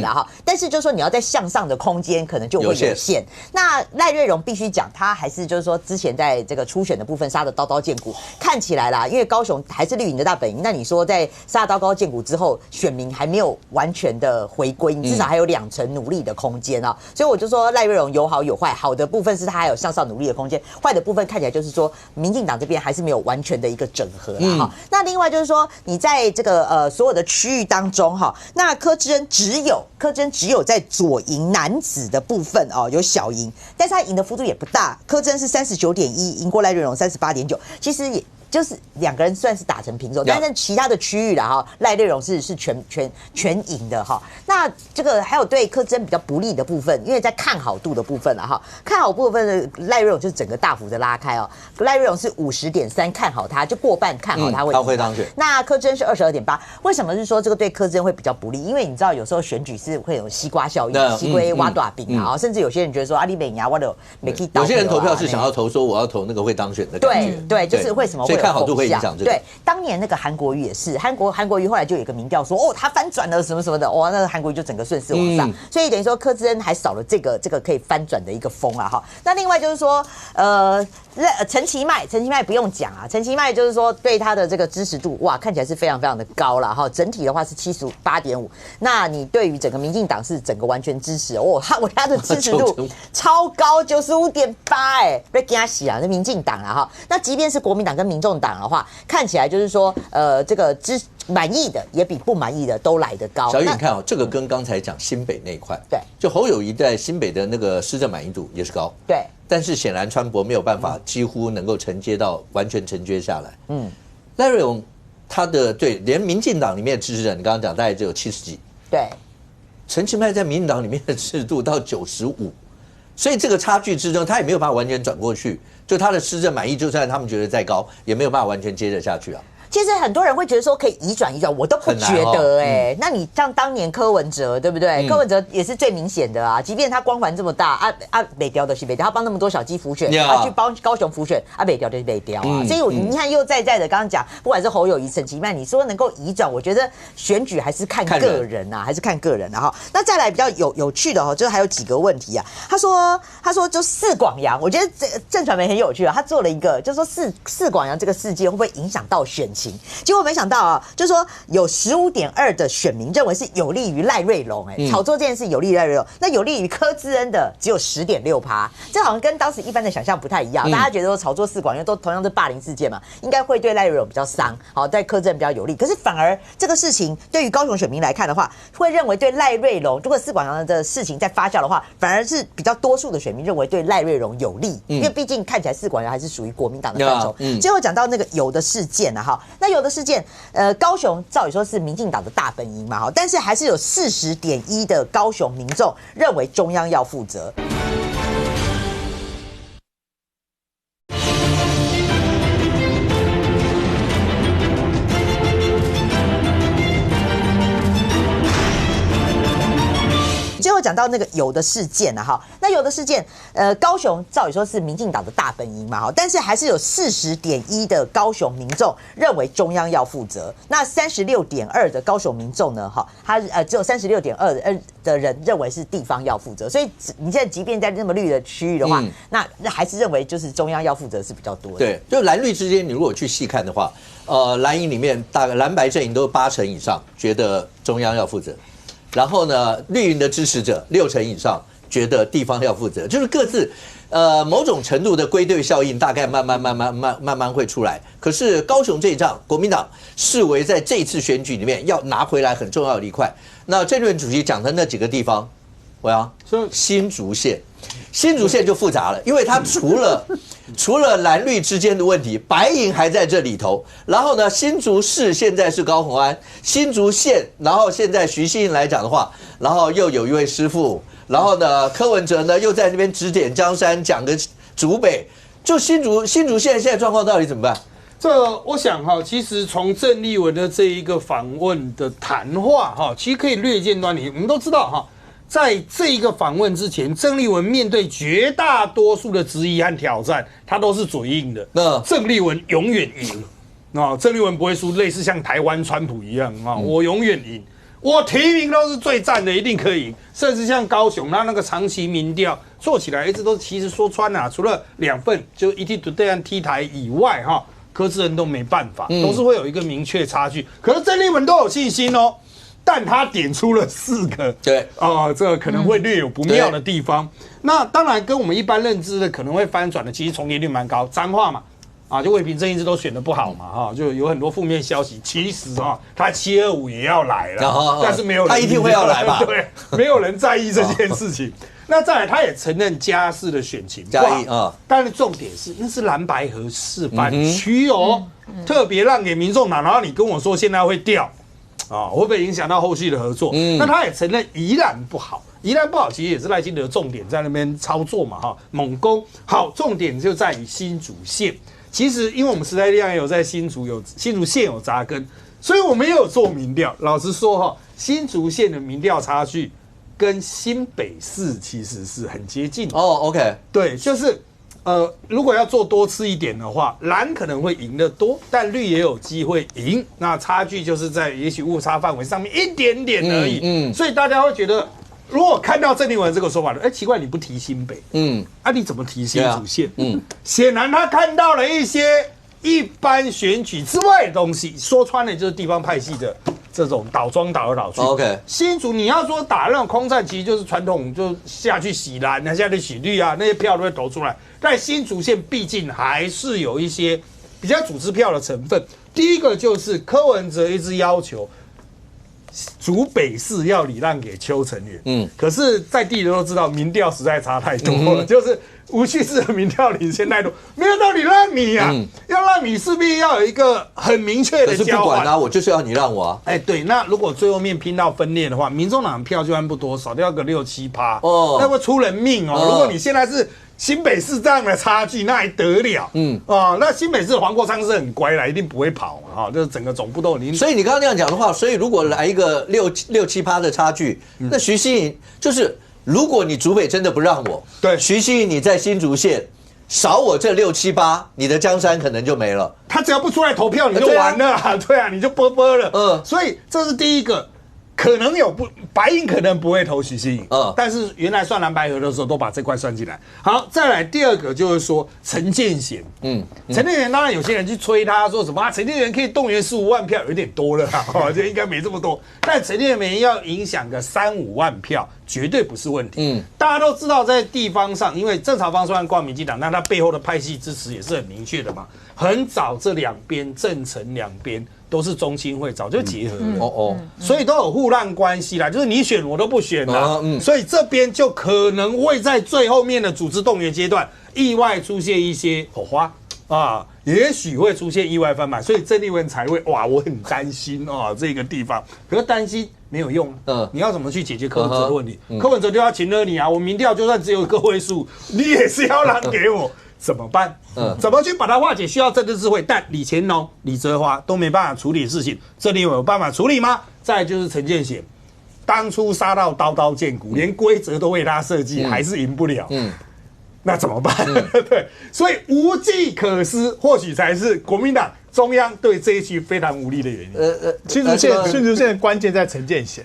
了哈，但是就是说你要在向上的空间可能就会有限。那赖瑞荣必须讲，他还是就是说之前在这个初选的部分杀得刀刀见骨，看起来啦，因为高雄还是绿营的大本营，那你说在杀刀刀见骨之后，选民还没有完全的回归，你至少还有2成努力的空间啊。所以我就说赖瑞荣有好有坏，好的部分是他还有向上努力的空间，坏的部分看起来就是说民进党这边还是没有完全的一个整合啦哈。那另外就是说你在这个所有的区域当中哈，那柯志恩只有在左营男子的部分哦有小赢，但是他赢的幅度也不大。柯志恩是39.1，赢过赖瑞荣38.9，其实也就是2个人算是打成平手，但是其他的区域啦哈，赖瑞荣是全赢的哈。那这个还有对柯志恩比较不利的部分，因为在看好度的部分啦哈，看好部分的赖瑞荣就是整个大幅的拉开哦，赖瑞荣是50.3看好他，就过半看好他会当选。那柯志恩是22.8，为什么是说这个对柯志恩会比较不利？因为你知道有时候选举是会有西瓜效应，西瓜挖大饼啊，甚至有些人觉得说阿里美牙我的没可以当，有些人投票是想要投说我要投那个会当选的感觉，对，就是为什么会有看好度会影响这个。对，当年那个韩国瑜也是，韩国瑜后来就有一个民调说，他翻转了什么什么的，哇，那个韩国瑜就整个顺势往上，所以等于说柯志恩还少了这个可以翻转的一个风啊哈。那另外就是说，陈其迈不用讲啊，陈其迈就是说对他的这个支持度哇，看起来是非常非常的高了哈，整体的话是78.5。那你对于整个民进党是整个完全支持哦，他的支持度超高95.8，被给他洗了，那民进党啊哈。那即便是国民党跟民众党的话，看起来就是说这个满意的也比不满意的都来得高。小玉，你看哦，这个跟刚才讲新北那一块，对，就侯友宜在新北的那个施政满意度也是高，对，但是显然川博没有办法几乎能够完全承接下来。赖瑞荣他的对，连民进党里面的支持者，你刚刚讲大概只有70几，对，陈其迈在民进党里面的制度到95，所以这个差距之中，他也没有办法完全转过去，就他的施政满意，就算他们觉得再高，也没有办法完全接着下去啊。其实很多人会觉得说可以移转，我都不觉得哎。那你像当年柯文哲，对不对？柯文哲也是最明显的啊，即便他光环这么大北调的是北调，他帮那么多小鸡辅选，去帮高雄辅选，北调就是北调啊。所以你看又在的刚刚讲，不管是侯友宜、陈其迈，你说能够移转，我觉得选举还是看个人啊，还是看个人啊哈。那再来比较有趣的就是还有几个问题啊。他说就四广阳，我觉得郑传媒很有趣啊，他做了一个，就是说四广阳这个事件会不会影响到选情？结果没想到啊，就是说有15.2%的选民认为是有利于赖瑞隆，炒作这件事有利于赖瑞隆，那有利于柯志恩的只有10.6%，这好像跟当时一般的想象不太一样。大家觉得说炒作四广，因为都同样是霸凌事件嘛，应该会对赖瑞隆比较伤，好，在柯志恩比较有利。可是反而这个事情对于高雄选民来看的话，会认为对赖瑞隆，如果四广阳的事情在发酵的话，反而是比较多数的选民认为对赖瑞隆有利，因为毕竟看起来四广阳还是属于国民党的范畴。最后讲到那个有的事件啊，哈，那有的事件，高雄照理说是民进党的大本营嘛，哈，但是还是有40.1%的高雄民众认为中央要负责。最后讲到那个有的事件啊，哈，那有的事件，高雄照理说是民进党的大本营嘛，哈，但是还是有40.1%的高雄民众认为中央要负责，那36.2%的高雄民众呢，哈，他只有36.2%的人认为是地方要负责，所以你现在即便在那么绿的区域的话，那还是认为就是中央要负责是比较多的。对，就蓝绿之间，你如果去细看的话，蓝营里面大概蓝白阵营都80%以上觉得中央要负责。然后呢，绿营的支持者60%以上觉得地方要负责，就是各自某种程度的归队效应，大概慢慢会出来。可是高雄这一仗，国民党视为在这次选举里面要拿回来很重要的一块。那郑运主席讲的那几个地方，新竹县就复杂了，因为它除了蓝绿之间的问题，白营还在这里头。然后呢，新竹市现在是高虹安，新竹县，然后现在徐熙来讲的话，然后又有一位师傅，然后呢，柯文哲呢又在那边指点江山，讲个竹北，就新竹县现在状况到底怎么办？这我想哈，其实从郑丽文的这一个访问的谈话哈，其实可以略见端倪。我们都知道哈。在这一个访问之前，郑丽文面对绝大多数的质疑和挑战，他都是嘴硬的。郑丽文永远赢郑丽文不会输，类似像台湾川普一样我永远赢，我提名都是最赞的，一定可以赢。甚至像高雄，他那个长期民调做起来一直都其实说穿了，除了2份就ETtoday和T台以外柯志恩都没办法，都是会有一个明确差距。可是郑丽文都有信心但他点出了4个，对这个可能会略有不妙的地方。那当然跟我们一般认知的可能会翻转的，其实重叠率蛮高。彰化嘛，就魏平正一直都选得不好嘛，就有很多负面消息。其实他725也要来了，但是没有人，他一定会要来吧？对，没有人在意这件事情。那再来，他也承认嘉义的选情不好，但是重点是那是蓝白河示范区特别让给民众党，然后你跟我说现在会掉。会不会影响到后续的合作？那他也承认宜兰不好，其实也是赖清德重点在那边操作嘛，猛攻。好，重点就在于新竹县。其实因为我们时代力量也有在新竹县有扎根，所以我们也有做民调。老实说新竹县的民调差距跟新北市其实是很接近的。OK， 对，就是。如果要做多次一点的话，蓝可能会赢得多，但绿也有机会赢。那差距就是在也许误差范围上面一点点而已。所以大家会觉得，如果看到郑丽文这个说法奇怪，你不提新北，你怎么提新竹县？显然他看到了一些一般选举之外的东西，说穿了就是地方派系的这种倒装倒来倒去。新竹你要说打那种空战，其实就是传统就下去洗蓝下去洗绿那些票都会投出来。但新竹县毕竟还是有一些比较组织票的成分。第一个就是柯文哲一直要求竹北市要礼让给邱成元，可是在地人都知道民调实在差太多了，就是无须知的民调领先态度，没有道理让你啊，要让你势必要有一个很明确的交换。可是不管啊，我就是要你让我啊。哎，对，那如果最后面拼到分裂的话，民众党票就算不多，少掉个6-7%，那会出人命哦。如果你现在是新北市这样的差距，那还得了？那新北市黄国昌是很乖啦，一定不会跑啊，就是整个总部都已经。所以你刚刚那样讲的话，所以如果来一个6-7%的差距，那徐熙颖就是。如果你竹北真的不让我，对徐熙颖你在新竹县少我这6-7%，你的江山可能就没了。他只要不出来投票，你就完了啊！对啊，你就啵啵了。所以这是第一个，可能有白银可能不会投徐熙颖，但是原来算蓝白合的时候都把这块算进来。好，再来第二个就是说陈建贤，陈建贤当然有些人去催他说什么啊，陈建贤可以动员15万票，有点多了啦，这应该没这么多。但陈建贤要影响个3-5万票，绝对不是问题。大家都知道在地方上，因为郑朝方虽然挂民进党，但他背后的派系支持也是很明确的嘛。很早这两边郑陈两边都是中青会早就结合了，所以都有互让关系啦，就是你选我都不选啦，所以这边就可能会在最后面的组织动员阶段，意外出现一些火花啊，也许会出现意外翻盘，所以郑丽文才会哇，我很担心啊这个地方，可是担心没有用，你要怎么去解决柯文哲的问题？柯文哲就要请了你啊，我民调就算只有个位数，你也是要让给我。怎么办？怎么去把它化解？需要政治智慧，但李乾龙、李泽华都没办法处理的事情，这里有办法处理吗？再来就是陈建贤，当初杀到刀刀见骨，连规则都为他设计，还是赢不了。那怎么办？对，所以无计可施，或许才是国民党中央对这一区非常无力的原因。新竹县关键在陈建贤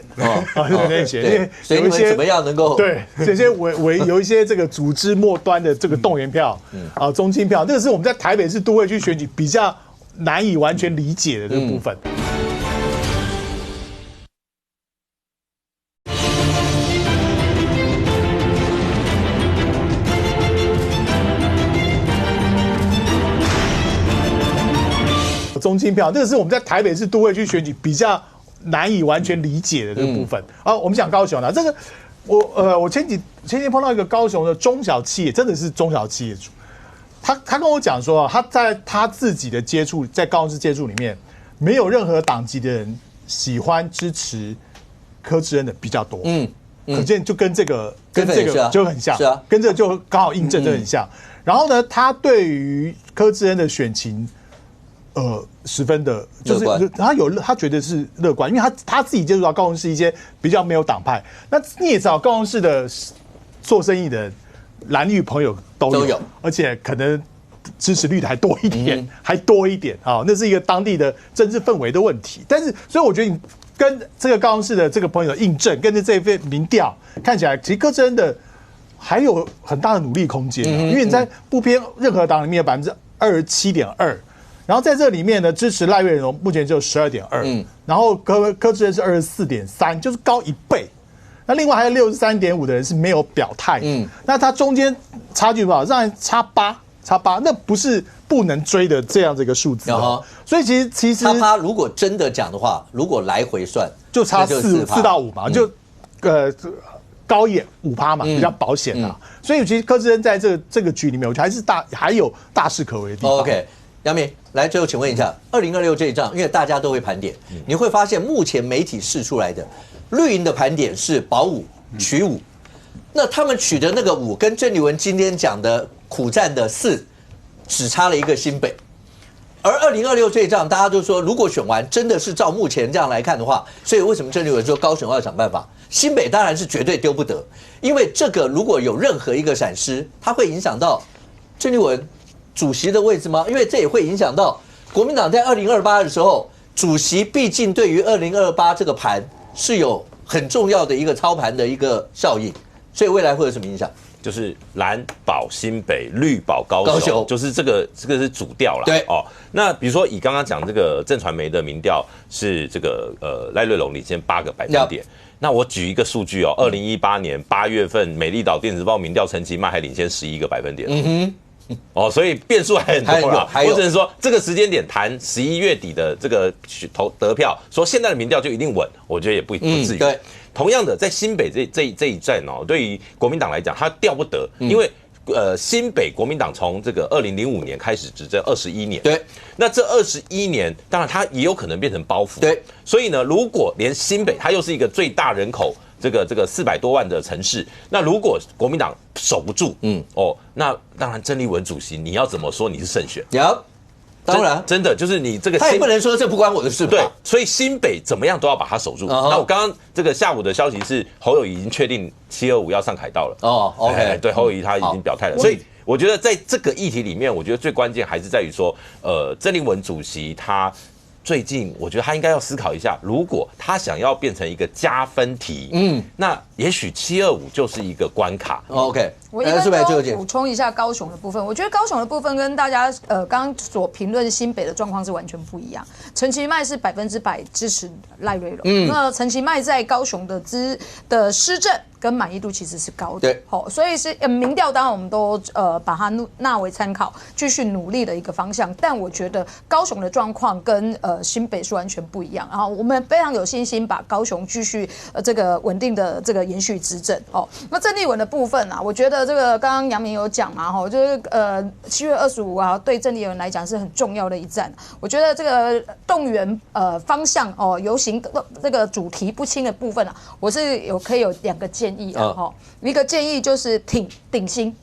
陈建贤，因为所以你们怎么样能够对这些有一些这个组织末端的这个动员票中青票，这个是我们在台北市都会区选举比较难以完全理解的这个部分。中青票，这个是我们在台北市都会区选举比较难以完全理解的这个部分。我们讲高雄了，这个我前几天碰到一个高雄的中小企业，真的是中小企业主，他跟我讲说，他在他自己的接触，在高雄市接触里面，没有任何党籍的人喜欢支持柯志恩的比较多。可见就跟这个就很像，是啊，跟这个就刚好印证就很像。然后呢，他对于柯志恩的选情。十分的，就是他觉得是乐观，因为他自己接触到高雄市一些比较没有党派。那你也知道，高雄市的做生意的蓝绿朋友都有，而且可能支持率的还多一点，那是一个当地的政治氛围的问题。但是，所以我觉得你跟这个高雄市的这个朋友印证，跟着这份民调看起来，其实柯志恩的还有很大的努力空间，因为你在不偏任何党里面有27.2%。然后在这里面呢，支持赖岳荣目前只有12.2%，然后柯志恩是24.3%，就是高1倍。那另外还有63.5%的人是没有表态，那他中间差距多少？让人差8，那不是不能追的这样的一个数字所以其实他如果真的讲的话，如果来回算，就差4到5嘛，就高一点5%嘛，比较保险啦。所以其实柯志恩在这个局里面，我觉得还有大势可为的地方。OK。杨明，来，最后请问一下，2026这一仗，因为大家都会盘点，你会发现目前媒体释出来的绿营的盘点是保5取5，那他们取的那个5跟郑丽文今天讲的苦战的4，只差了一个新北。而2026这一仗，大家都说，如果选完真的是照目前这样来看的话，所以为什么郑丽文说高雄要想办法？新北当然是绝对丢不得，因为这个如果有任何一个闪失，它会影响到郑丽文主席的位置吗？因为这也会影响到国民党在2028的时候，主席毕竟对于2028这个盘是有很重要的一个操盘的一个效应，所以未来会有什么影响？就是蓝保新北，绿保高雄，就是这个是主调啦。对那比如说以刚刚讲这个正传媒的民调是这个赖瑞隆领先8个百分点。那我举一个数据2018年8月份美丽岛电子报民调陈其迈还领先11个百分点。所以变数还很多啦。我只能说这个时间点谈11月底的这个得票，说现在的民调就一定稳，我觉得也不至于。对，同样的在新北这一战对于国民党来讲，他调不得，因为新北国民党从这个2005年开始执政21年，对，那这21年，当然它也有可能变成包袱，对，所以呢，如果连新北它又是一个最大人口这个400多万的城市，那如果国民党守不住，那当然郑丽文主席你要怎么说你是胜选？当然，真的就是你这个，他也不能说这不关我的事吧？对，所以新北怎么样都要把它守住。那我刚刚这个下午的消息是，侯友宜已经确定725要上凯道了。OK， 对，侯友宜他已经表态了。所以我觉得在这个议题里面，我觉得最关键还是在于说，郑丽文主席他最近，我觉得他应该要思考一下，如果他想要变成一个加分题，那也许725就是一个关卡。OK。我一般都补充一下高雄的部分，我觉得高雄的部分跟大家刚刚所评论新北的状况是完全不一样。陈其迈是100%支持赖瑞隆，那陈其迈在高雄的施政跟满意度其实是高的，对，所以是民调当然我们都把它纳为参考，继续努力的一个方向。但我觉得高雄的状况跟新北是完全不一样，然后我们非常有信心把高雄继续这个稳定的这个延续执政。那郑丽文的部分啊，我觉得这个刚刚杨明有讲嘛，就是7月25号对郑丽文来讲是很重要的一战。我觉得这个动员方向游行这个主题不清的部分啊，我是可以有2个建议啊，一个建议就是顶新。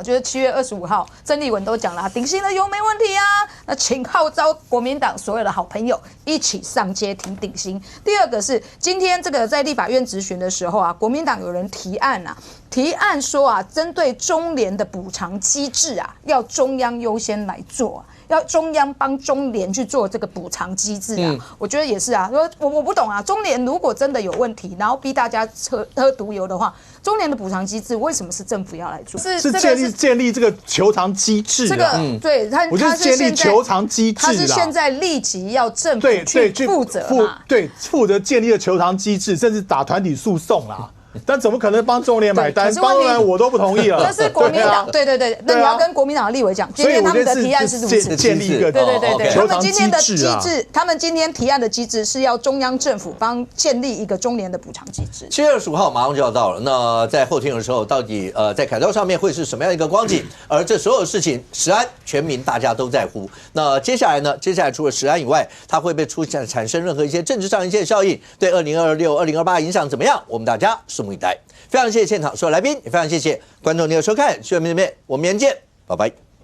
就是7月25号，郑丽文都讲了，顶新的油没问题啊。那请号召国民党所有的好朋友一起上街挺顶新。第二个是今天这个在立法院质询的时候啊，国民党有人提案说啊，针对中联的补偿机制啊，要中央优先来做要中央帮中联去做这个补偿机制啊，我觉得也是啊。我不懂啊，中联如果真的有问题，然后逼大家喝毒油的话，中联的补偿机制为什么是政府要来做？是建立这个求偿机制。这个对，我就是建立求偿机制啦。他是现在立即要政府去负责嘛？对，负责建立的求偿机制，甚至打团体诉讼啦。但怎么可能帮中联买单？当然我都不同意了。这是国民党，对，那你要跟国民党的立委讲，今天他们的提案是如此，建立一个对，他们今天的机制，他们今天提案的机制是要中央政府帮建立一个中联的补偿机制。7月25号马上就要到了，那在后天的时候，到底在凯道上面会是什么样一个光景？而这所有事情，食安全民大家都在乎。那接下来呢？接下来除了食安以外，它会不会产生任何一些政治上一些效应？对2026、2028影响怎么样？我们大家拭目以待。非常谢谢现场所有来宾，也非常谢谢观众您的收看，希望明天我们明天见，拜拜。